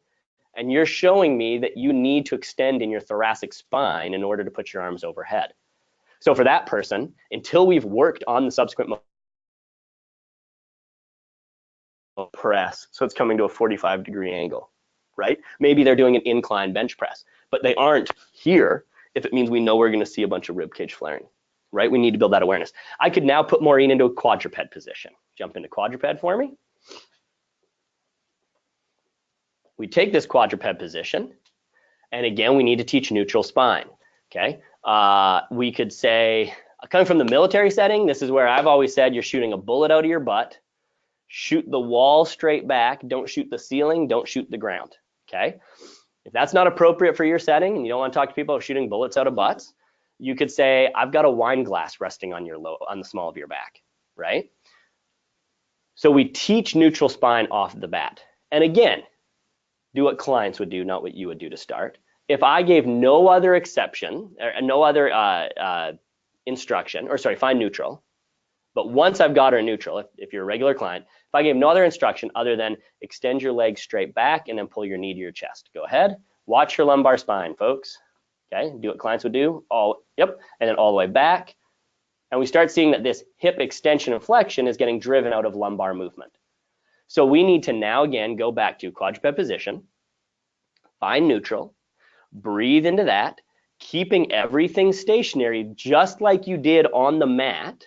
and you're showing me that you need to extend in your thoracic spine in order to put your arms overhead. So for that person, until we've worked on the subsequent press, so it's coming to a 45-degree angle, right? Maybe they're doing an incline bench press, but they aren't here if it means we know we're going to see a bunch of rib cage flaring, right? We need to build that awareness. I could now put Maureen into a quadruped position. Jump into quadruped for me. We take this quadruped position, and again, we need to teach neutral spine, okay? We could say, coming from the military setting, this is where I've always said you're shooting a bullet out of your butt. Shoot the wall straight back. Don't shoot the ceiling. Don't shoot the ground, okay? If that's not appropriate for your setting and you don't want to talk to people about shooting bullets out of butts, you could say, I've got a wine glass resting on the small of your back, right? So we teach neutral spine off the bat. And again, do what clients would do, not what you would do to start. If I gave no other exception, or no other instruction, or sorry, find neutral, but once I've got her neutral, if you're a regular client, if I gave no other instruction other than extend your legs straight back and then pull your knee to your chest. Go ahead, watch your lumbar spine, folks. Okay, do what clients would do, and then all the way back. And we start seeing that this hip extension and flexion is getting driven out of lumbar movement. So we need to now again go back to quadruped position, find neutral, breathe into that, keeping everything stationary just like you did on the mat.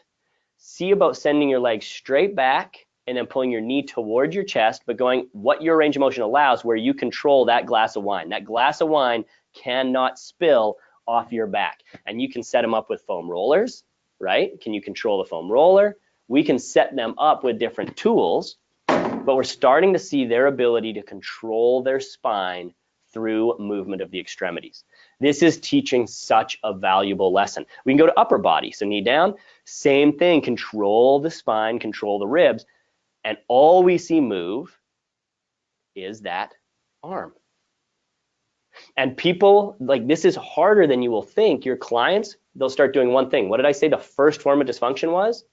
See about sending your legs straight back and then pulling your knee towards your chest, but going what your range of motion allows, where you control that glass of wine. That glass of wine cannot spill off your back. And you can set them up with foam rollers, right? Can you control the foam roller? We can set them up with different tools, but we're starting to see their ability to control their spine through movement of the extremities. This is teaching such a valuable lesson. We can go to upper body, so knee down, same thing, control the spine, control the ribs, and all we see move is that arm. And people, like, this is harder than you will think. Your clients, they'll start doing one thing. What did I say the first form of dysfunction was?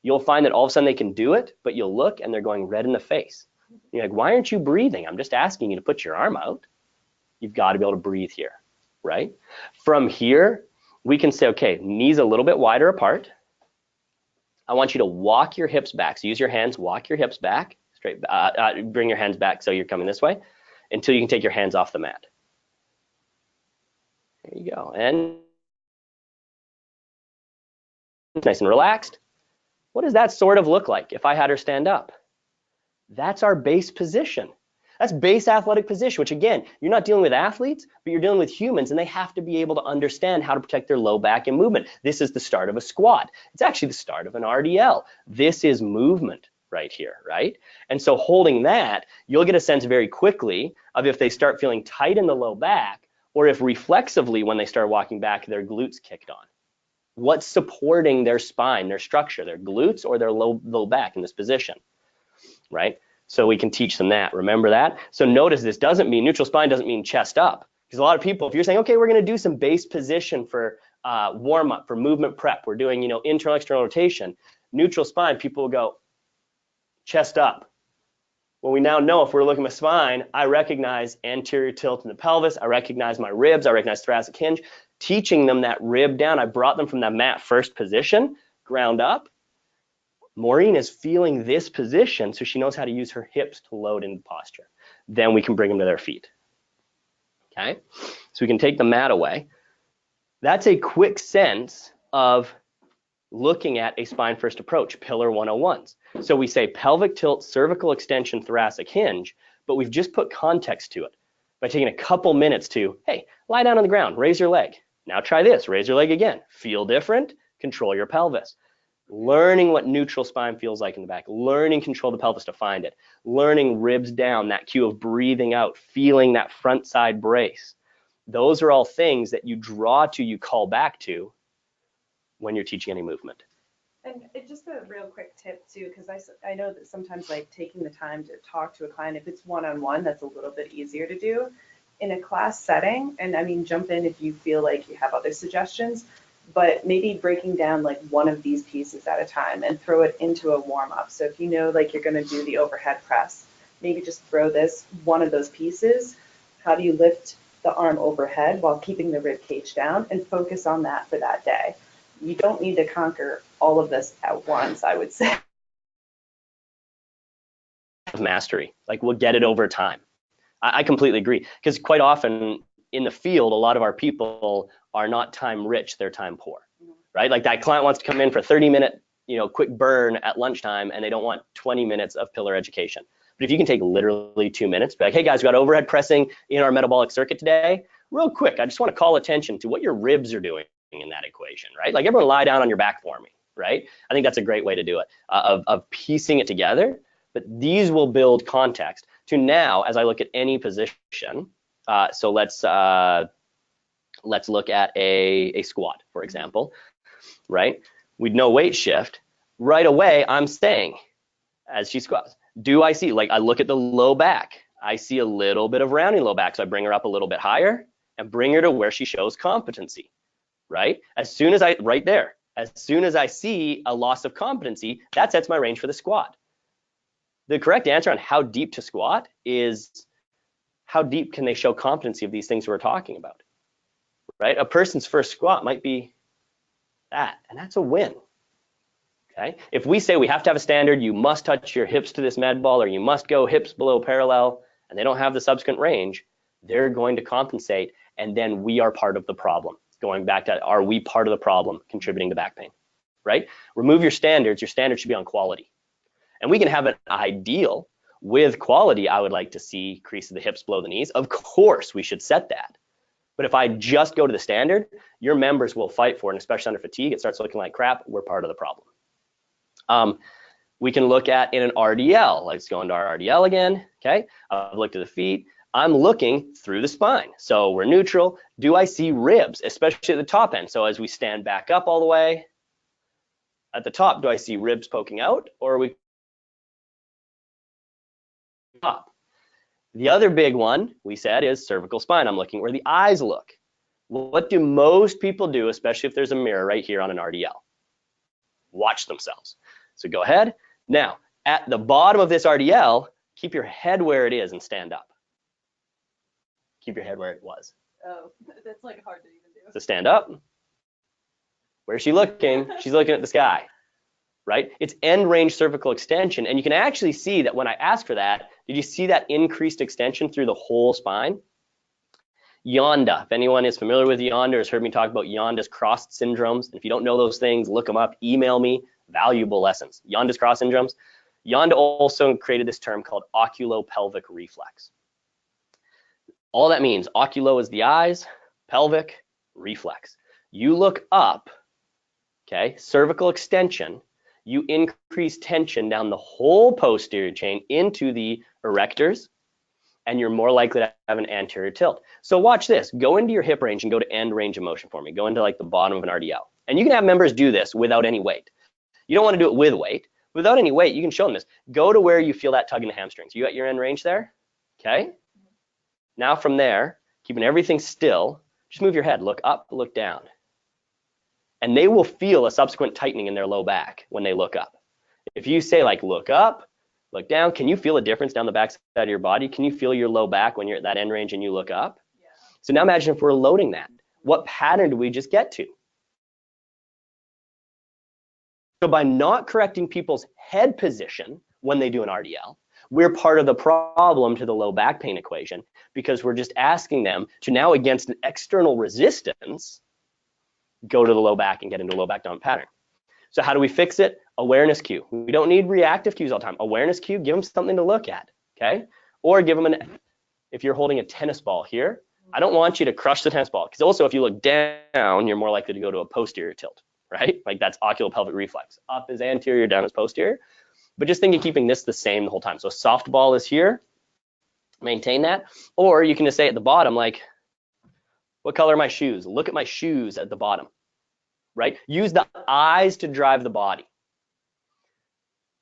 You'll find that all of a sudden they can do it, but you'll look and they're going red in the face. You're like, why aren't you breathing? I'm just asking you to put your arm out. You've got to be able to breathe here, right? From here, we can say, okay, knees a little bit wider apart. I want you to walk your hips back. So use your hands, walk your hips back, straight, bring your hands back so you're coming this way until you can take your hands off the mat. There you go. And nice and relaxed. What does that sort of look like if I had her stand up? That's our base position. That's base athletic position, which again, you're not dealing with athletes, but you're dealing with humans, and they have to be able to understand how to protect their low back and movement. This is the start of a squat. It's actually the start of an RDL. This is movement right here, right? And so holding that, you'll get a sense very quickly of if they start feeling tight in the low back, or if reflexively when they start walking back, their glutes kicked on. What's supporting their spine, their structure, their glutes or their low back in this position, right? So we can teach them that. Remember that? So notice this doesn't mean, neutral spine doesn't mean chest up. Because a lot of people, if you're saying, okay, we're going to do some base position for warm up, for movement prep, we're doing, internal, external rotation, neutral spine, people will go chest up. Well, we now know if we're looking at my spine, I recognize anterior tilt in the pelvis. I recognize my ribs. I recognize thoracic hinge. Teaching them that rib down, I brought them from that mat first position, ground up. Maureen is feeling this position, so she knows how to use her hips to load into posture. Then we can bring them to their feet. Okay, so we can take the mat away. That's a quick sense of looking at a spine first approach, pillar 101s. So we say pelvic tilt, cervical extension, thoracic hinge, but we've just put context to it by taking a couple minutes to, hey, lie down on the ground, raise your leg. Now try this, raise your leg again. Feel different, control your pelvis. learning what neutral spine feels like in the back, learning control the pelvis to find it, learning ribs down, that cue of breathing out, feeling that front side brace. Those are all things that you draw to, you call back to when you're teaching any movement. And just a real quick tip too, because I know that sometimes like taking the time to talk to a client, if it's one-on-one, that's a little bit easier to do. In a class setting, and I mean, jump in if you feel like you have other suggestions, but maybe breaking down like one of these pieces at a time and throw it into a warm-up. So if you know like you're going to do the overhead press, maybe just throw this, one of those pieces. How do you lift the arm overhead while keeping the rib cage down, and focus on that for that day. You don't need to conquer all of this at once, I would say. Mastery, like we'll get it over time. I completely agree, because quite often in the field, a lot of our people are not time rich, they're time poor, right? Like that client wants to come in for 30-minute, quick burn at lunchtime, and they don't want 20 minutes of pillar education. But if you can take literally 2 minutes, be like, hey guys, we got overhead pressing in our metabolic circuit today. Real quick, I just want to call attention to what your ribs are doing in that equation, right? Like everyone lie down on your back for me, right? I think that's a great way to do it, of piecing it together. But these will build context to now, as I look at any position. So let's look at a squat, for example, right? We'd know weight shift. Right away, I'm saying, as she squats, do I see, like I look at the low back, I see a little bit of rounding low back, so I bring her up a little bit higher and bring her to where she shows competency, right? As soon as right there, as soon as I see a loss of competency, that sets my range for the squat. The correct answer on how deep to squat is how deep can they show competency of these things we're talking about, right? A person's first squat might be that, and that's a win. Okay. If we say we have to have a standard, you must touch your hips to this med ball, or you must go hips below parallel, and they don't have the subsequent range, they're going to compensate, and then we are part of the problem. Going back to, are we part of the problem contributing to back pain, right? Remove your standards should be on quality. And we can have an ideal. With quality, I would like to see crease of the hips below the knees. Of course, we should set that. But if I just go to the standard, your members will fight for it, and especially under fatigue, it starts looking like crap, we're part of the problem. We can look at in an RDL. Let's go into our RDL again, okay? I've looked at the feet. I'm looking through the spine. So we're neutral. Do I see ribs, especially at the top end? So as we stand back up all the way, at the top, do I see ribs poking out, or are we up? The other big one we said is cervical spine. I'm looking where the eyes look. What do most people do, especially if there's a mirror right here on an RDL? Watch themselves. So go ahead. Now, at the bottom of this RDL, keep your head where it is and stand up. Keep your head where it was. Oh, that's like hard to even do. So stand up. Where's she looking? She's looking at the sky, right? It's end range cervical extension. And you can actually see that when I ask for that, did you see that increased extension through the whole spine? Yonda, if anyone is familiar with Yonda, has heard me talk about Yonda's cross syndromes. If you don't know those things, look them up, email me, valuable lessons. Yonda's cross syndromes. Yonda also created this term called oculopelvic reflex. All that means, oculo is the eyes, pelvic, reflex. You look up, okay, cervical extension, you increase tension down the whole posterior chain into the erectors, and you're more likely to have an anterior tilt. So watch this. Go into your hip range and go to end range of motion for me. Go into like the bottom of an RDL. And you can have members do this without any weight. You don't want to do it with weight. Without any weight, you can show them this. Go to where you feel that tug in the hamstrings. You got your end range there? Okay. Now from there, keeping everything still, just move your head. Look up, look down. And they will feel a subsequent tightening in their low back when they look up. If you say like, look up, look down, can you feel a difference down the back side of your body? Can you feel your low back when you're at that end range and you look up? Yeah. So now imagine if we're loading that. What pattern do we just get to? So by not correcting people's head position when they do an RDL, we're part of the problem to the low back pain equation, because we're just asking them to now, against an external resistance, go to the low back and get into a low back dominant pattern. So how do we fix it? Awareness cue. We don't need reactive cues all the time. Awareness cue, give them something to look at, okay? Or give them if you're holding a tennis ball here, I don't want you to crush the tennis ball, because also if you look down, you're more likely to go to a posterior tilt. right? Like that's oculopelvic reflex. Up is anterior, down is posterior. But just think of keeping this the same the whole time. So softball is here, maintain that. Or you can just say at the bottom, like, what color are my shoes? Look at my shoes at the bottom, right? Use the eyes to drive the body.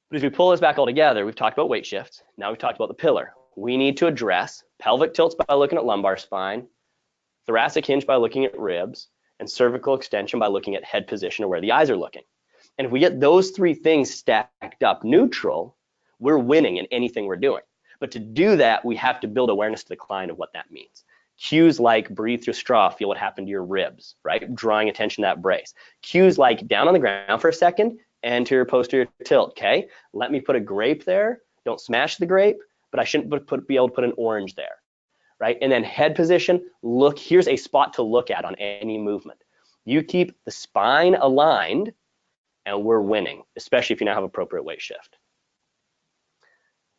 But if we pull this back all together, we've talked about weight shifts. Now we've talked about the pillar. We need to address pelvic tilts by looking at lumbar spine, thoracic hinge by looking at ribs, and cervical extension by looking at head position or where the eyes are looking. And if we get those three things stacked up neutral, we're winning in anything we're doing. But to do that, we have to build awareness to the client of what that means. Cues like breathe through straw, feel what happened to your ribs, right? Drawing attention to that brace. Cues like down on the ground for a second, anterior posterior tilt, okay? Let me put a grape there. Don't smash the grape, but I shouldn't be able to put an orange there, right? And then head position, look, here's a spot to look at on any movement. You keep the spine aligned and we're winning, especially if you now have appropriate weight shift.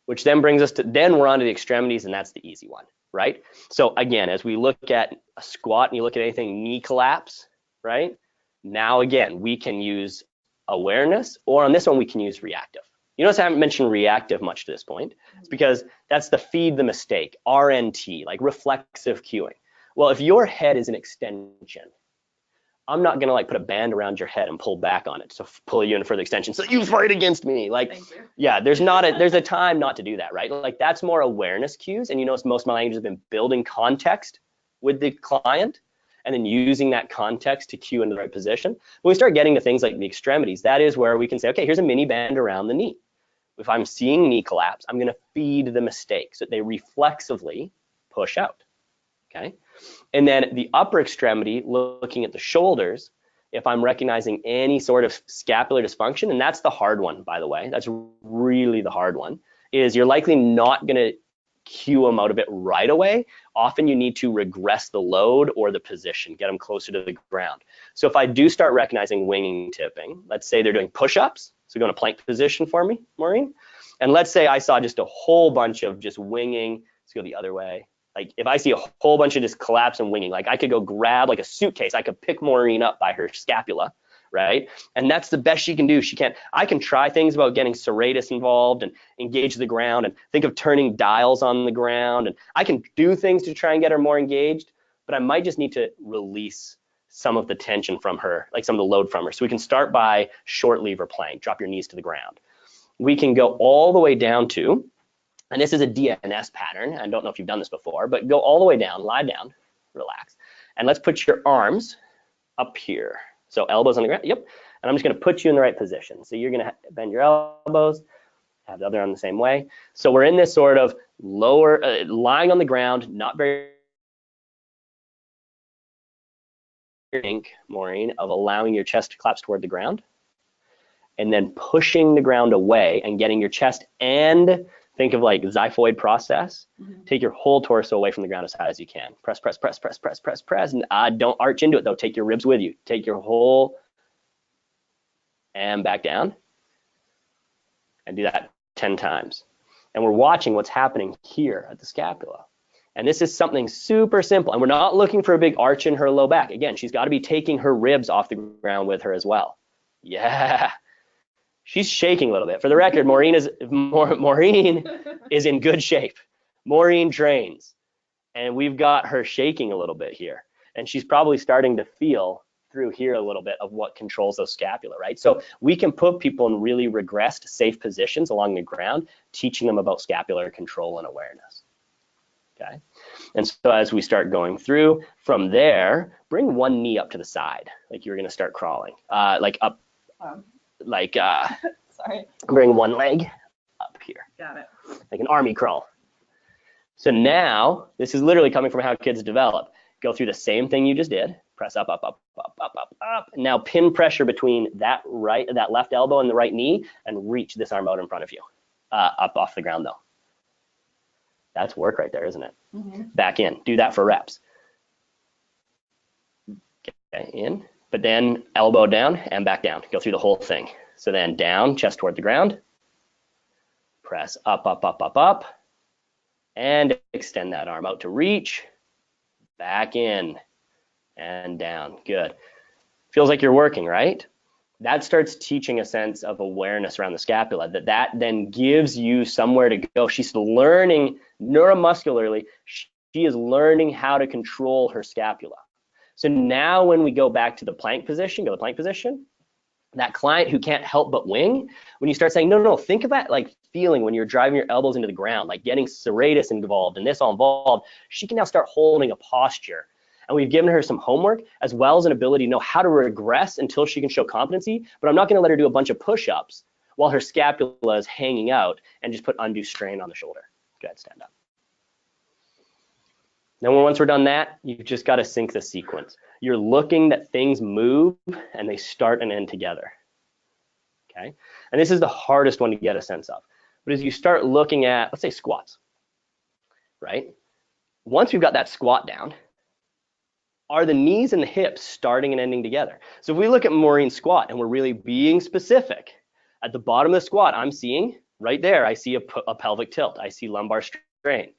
Which then brings us to, then we're on to the extremities, and that's the easy one, right? So again, as we look at a squat and you look at anything knee collapse, right? Now again, we can use awareness, or on this one, we can use reactive. You notice I haven't mentioned reactive much to this point. It's because that's the feed the mistake, RNT, like reflexive cueing. Well, if your head is an extension, I'm not gonna like put a band around your head and pull back on it, so pull you in for the extension. So you fight against me, like, yeah. There's a time not to do that, right? Like that's more awareness cues, and you notice most of my languages have been building context with the client, and then using that context to cue into the right position. When we start getting to things like the extremities, that is where we can say, okay, here's a mini band around the knee. If I'm seeing knee collapse, I'm gonna feed the mistake so that they reflexively push out, okay? And then the upper extremity, looking at the shoulders, if I'm recognizing any sort of scapular dysfunction, and that's the hard one, by the way, that's really the hard one, is you're likely not gonna cue them out of it right away. Often you need to regress the load or the position, get them closer to the ground. So if I do start recognizing winging tipping, let's say they're doing push-ups, so go in a plank position for me, Maureen. And let's say I saw just a whole bunch of just winging, let's go the other way. Like if I see a whole bunch of just collapse and winging, like I could go grab like a suitcase, I could pick Maureen up by her scapula, right? And that's the best she can do. I can try things about getting serratus involved and engage the ground and think of turning dials on the ground. And I can do things to try and get her more engaged, but I might just need to release some of the tension from her, like some of the load from her. So we can start by short lever plank, drop your knees to the ground. We can go all the way down to, and this is a DNS pattern. I don't know if you've done this before, but go all the way down, lie down, relax. And let's put your arms up here. So elbows on the ground, yep. And I'm just gonna put you in the right position. So you're gonna bend your elbows, have the other arm the same way. So we're in this sort of lower, lying on the ground, not very, Maureen, of allowing your chest to collapse toward the ground. And then pushing the ground away and getting your chest, and think of like xiphoid process. Take your whole torso away from the ground as high as you can. Press, press, press, press, press, press, press. And don't arch into it though. Take your ribs with you. Take your whole, and back down. And do that 10 times. And we're watching what's happening here at the scapula. And this is something super simple. And we're not looking for a big arch in her low back. Again, she's got to be taking her ribs off the ground with her as well. Yeah. She's shaking a little bit. For the record, Maureen is in good shape. Maureen trains, and we've got her shaking a little bit here. And she's probably starting to feel through here a little bit of what controls those scapula, right? So we can put people in really regressed, safe positions along the ground, teaching them about scapular control and awareness, okay? And so as we start going through, from there, bring one knee up to the side, like you're gonna start crawling, like up, sorry. Bring one leg up here. Got it. Like an army crawl. So now, this is literally coming from how kids develop. Go through the same thing you just did. Press up, up, up, up, up, up, up. And now pin pressure between that left elbow and the right knee, and reach this arm out in front of you. Up off the ground though. That's work right there, isn't it? Back in. Do that for reps. Okay, in. But then elbow down and back down. Go through the whole thing. So then down, chest toward the ground. Press up, up, up, up, up. And extend that arm out to reach. Back in and down. Good. Feels like you're working, right? that starts teaching a sense of awareness around the scapula, that then gives you somewhere to go. She's learning neuromuscularly, she is learning how to control her scapula. So now when we go back to the plank position, that client who can't help but wing, when you start saying, no, think of that like feeling when you're driving your elbows into the ground, like getting serratus involved and this all involved, she can now start holding a posture. And we've given her some homework as well as an ability to know how to regress until she can show competency, but I'm not gonna let her do a bunch of push-ups while her scapula is hanging out and just put undue strain on the shoulder. Go ahead, stand up. Then once we're done that, you've just got to sync the sequence. You're looking that things move and they start and end together. Okay? And this is the hardest one to get a sense of. But as you start looking at, let's say squats, right? Once we've got that squat down, are the knees and the hips starting and ending together? So if we look at Maureen's squat and we're really being specific, at the bottom of the squat, I'm seeing right there, I see a pelvic tilt. I see lumbar strain.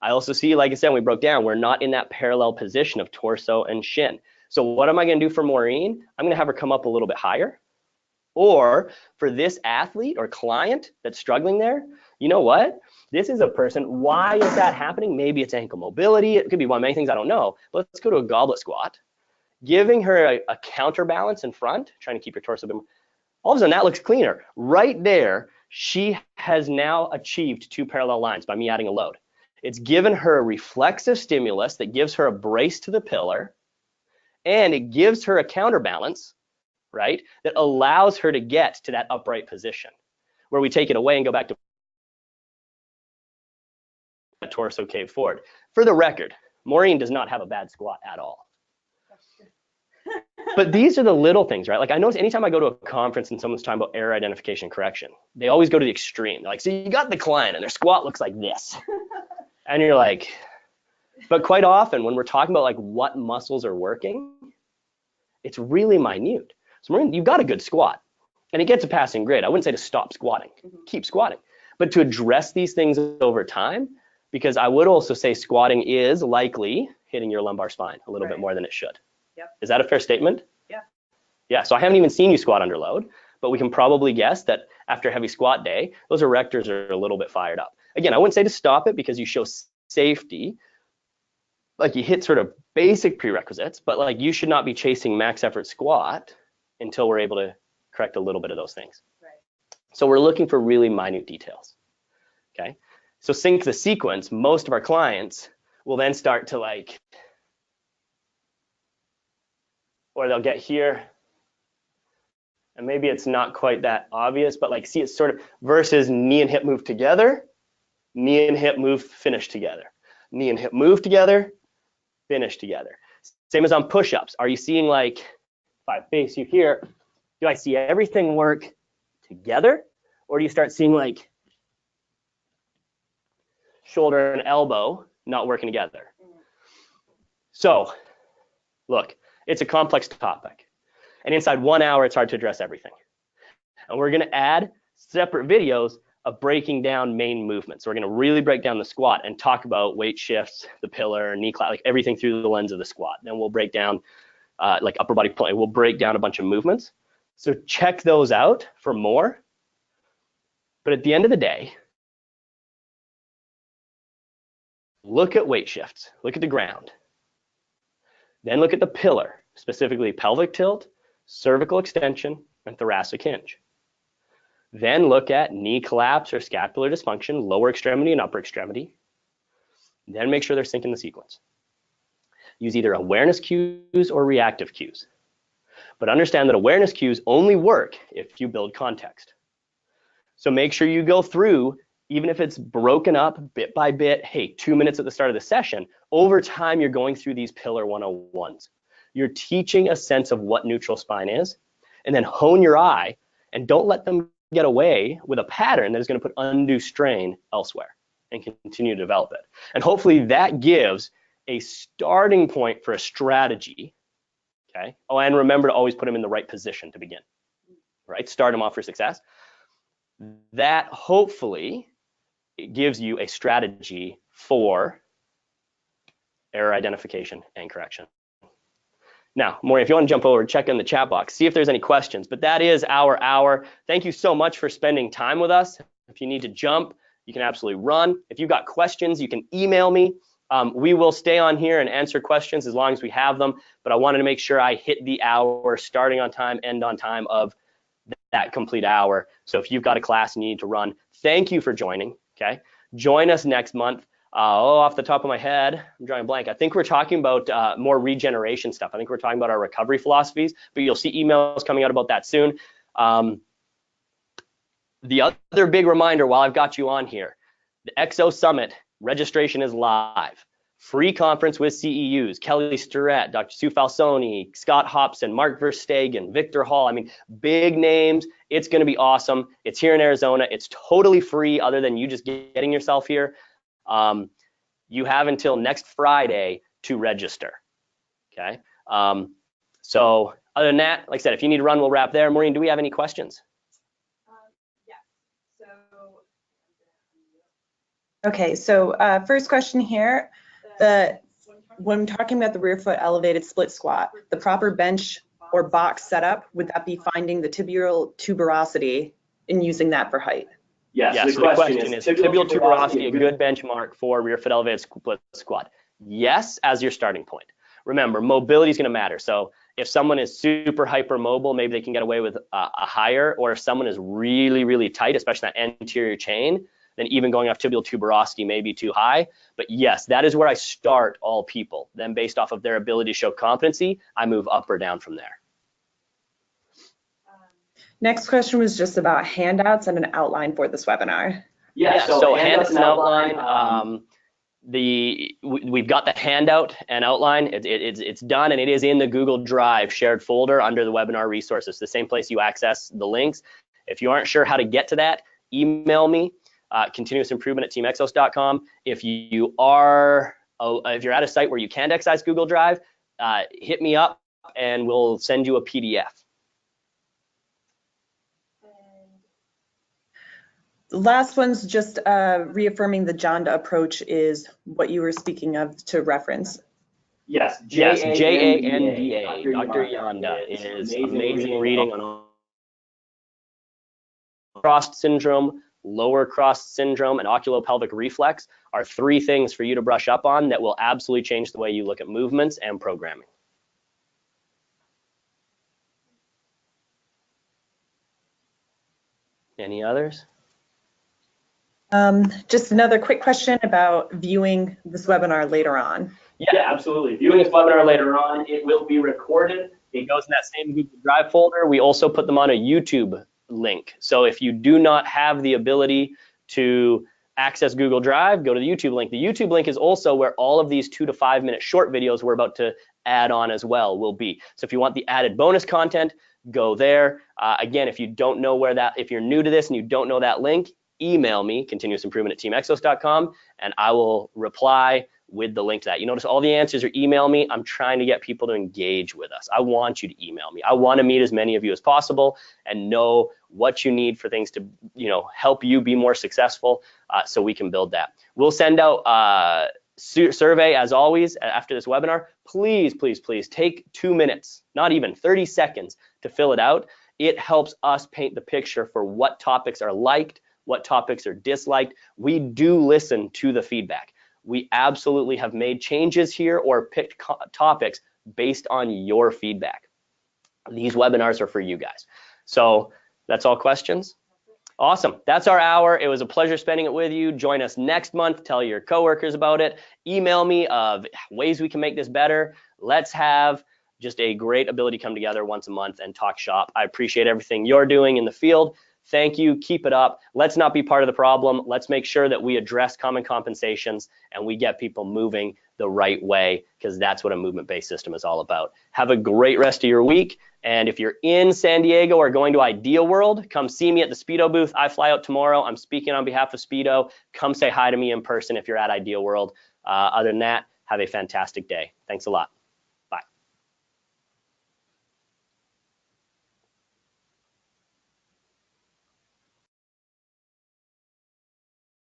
I also see, like I said, when we broke down, we're not in that parallel position of torso and shin. So what am I going to do for Maureen? I'm going to have her come up a little bit higher. Or for this athlete or client that's struggling there, you know what? This is a person, why is that happening? Maybe it's ankle mobility. It could be one of many things, I don't know. But let's go to a goblet squat. Giving her a counterbalance in front, trying to keep your torso a bit more. All of a sudden, that looks cleaner. Right there, she has now achieved 2 parallel lines by me adding a load. It's given her a reflexive stimulus that gives her a brace to the pillar, and it gives her a counterbalance, right, that allows her to get to that upright position, where we take it away and go back to a torso cave forward. For the record, Maureen does not have a bad squat at all. But these are the little things, right? Like I notice anytime I go to a conference and someone's talking about error identification correction, they always go to the extreme. They're like, so you got the client and their squat looks like this. And you're like, but quite often when we're talking about like what muscles are working, it's really minute. So Maureen, you've got a good squat and it gets a passing grade. I wouldn't say to stop squatting, keep squatting, but to address these things over time, because I would also say squatting is likely hitting your lumbar spine a little bit more than it should. Yep. Is that a fair statement? Yeah. Yeah, so I haven't even seen you squat under load, but we can probably guess that after a heavy squat day, those erectors are a little bit fired up. Again, I wouldn't say to stop it because you show safety, like you hit sort of basic prerequisites, but like you should not be chasing max effort squat until we're able to correct a little bit of those things. Right. So we're looking for really minute details, okay? So sync the sequence, most of our clients will then start to like, or they'll get here, and maybe it's not quite that obvious, but like see it's sort of versus knee and hip move together, knee and hip move, finish together. Knee and hip move together, finish together. Same as on push-ups. Are you seeing like, if I face you here, do I see everything work together? Or do you start seeing like shoulder and elbow not working together? So look, it's a complex topic. And inside 1 hour, it's hard to address everything. And we're gonna add separate videos of breaking down main movements. So we're gonna really break down the squat and talk about weight shifts, the pillar, knee clamp, like everything through the lens of the squat. Then we'll break down like upper body plank. We'll break down a bunch of movements. So check those out for more. But at the end of the day, look at weight shifts, look at the ground. Then look at the pillar, specifically pelvic tilt, cervical extension, and thoracic hinge. Then look at knee collapse or scapular dysfunction, lower extremity and upper extremity. Then make sure they're syncing the sequence. Use either awareness cues or reactive cues. But understand that awareness cues only work if you build context. So make sure you go through, even if it's broken up bit by bit, hey, 2 minutes at the start of the session, over time you're going through these pillar 101s. You're teaching a sense of what neutral spine is, and then hone your eye and don't let them get away with a pattern that is going to put undue strain elsewhere and continue to develop it. And hopefully that gives a starting point for a strategy, okay? Oh, and remember to always put them in the right position to begin, right? Start them off for success. That hopefully gives you a strategy for error identification and correction. Now, Maureen, if you want to jump over, check in the chat box, see if there's any questions. But that is our hour. Thank you so much for spending time with us. If you need to jump, you can absolutely run. If you've got questions, you can email me. We will stay on here and answer questions as long as we have them. But I wanted to make sure I hit the hour, starting on time, end on time of that complete hour. So if you've got a class and you need to run, thank you for joining. Okay, join us next month. Off the top of my head, I'm drawing a blank. I think we're talking about more regeneration stuff. I think we're talking about our recovery philosophies, but you'll see emails coming out about that soon. The other big reminder while I've got you on here, the XO Summit registration is live. Free conference with CEUs, Kelly Starrett, Dr. Sue Falsoni, Scott Hobson, Mark Verstegen, Victor Hall. I mean, big names. It's going to be awesome. It's here in Arizona. It's totally free other than you just getting yourself here. You have until next Friday to register, okay? So other than that, like I said, if you need to run, we'll wrap there. Maureen, do we have any questions? Okay, so first question here, when talking about the rear foot elevated split squat, the proper bench or box setup, would that be finding the tibial tuberosity and using that for height? Yes, so the question is tibial tuberosity a good benchmark for rear foot elevated split squat? Yes, as your starting point. Remember, mobility is going to matter. So if someone is super hypermobile, maybe they can get away with a higher, or if someone is really, really tight, especially that anterior chain, then even going off tibial tuberosity may be too high. But yes, that is where I start all people. Then based off of their ability to show competency, I move up or down from there. Next question was just about handouts and an outline for this webinar. Yeah, so handouts and outline. We've got the handout and outline. It's done, and it is in the Google Drive shared folder under the webinar resources, the same place you access the links. If you aren't sure how to get to that, email me, continuousimprovement@teamexos.com. If you're at a site where you can't access Google Drive, hit me up and we'll send you a PDF. The last one's just reaffirming the Janda approach is what you were speaking of to reference. Yes, Janda. Dr. Janda is amazing reading on crossed syndrome, lower crossed syndrome, and oculopelvic reflex are 3 things for you to brush up on that will absolutely change the way you look at movements and programming. Any others? Just another quick question about viewing this webinar later on. Yeah, absolutely. Viewing this webinar later on, it will be recorded. It goes in that same Google Drive folder. We also put them on a YouTube link. So if you do not have the ability to access Google Drive, go to the YouTube link. The YouTube link is also where all of these 2 to 5 minute short videos we're about to add on as well will be. So if you want the added bonus content, go there. Again, if you don't know if you're new to this and you don't know that link, email me, continuousimprovement@teamexos.com, and I will reply with the link to that. You notice all the answers are email me. I'm trying to get people to engage with us. I want you to email me. I want to meet as many of you as possible and know what you need for things to, help you be more successful, so we can build that. We'll send out a survey as always after this webinar. Please, please, please take 2 minutes, not even 30 seconds to fill it out. It helps us paint the picture for what topics are liked, what topics are disliked. We do listen to the feedback. We absolutely have made changes here or picked topics based on your feedback. These webinars are for you guys. So that's all questions? Awesome. That's our hour. It was a pleasure spending it with you. Join us next month. Tell your coworkers about it. Email me of ways we can make this better. Let's have just a great ability to come together once a month and talk shop. I appreciate everything you're doing in the field. Thank you. Keep it up. Let's not be part of the problem. Let's make sure that we address common compensations and we get people moving the right way, because that's what a movement-based system is all about. Have a great rest of your week. And if you're in San Diego or going to Ideal World, come see me at the Speedo booth. I fly out tomorrow. I'm speaking on behalf of Speedo. Come say hi to me in person if you're at Ideal World. Other than that, have a fantastic day. Thanks a lot.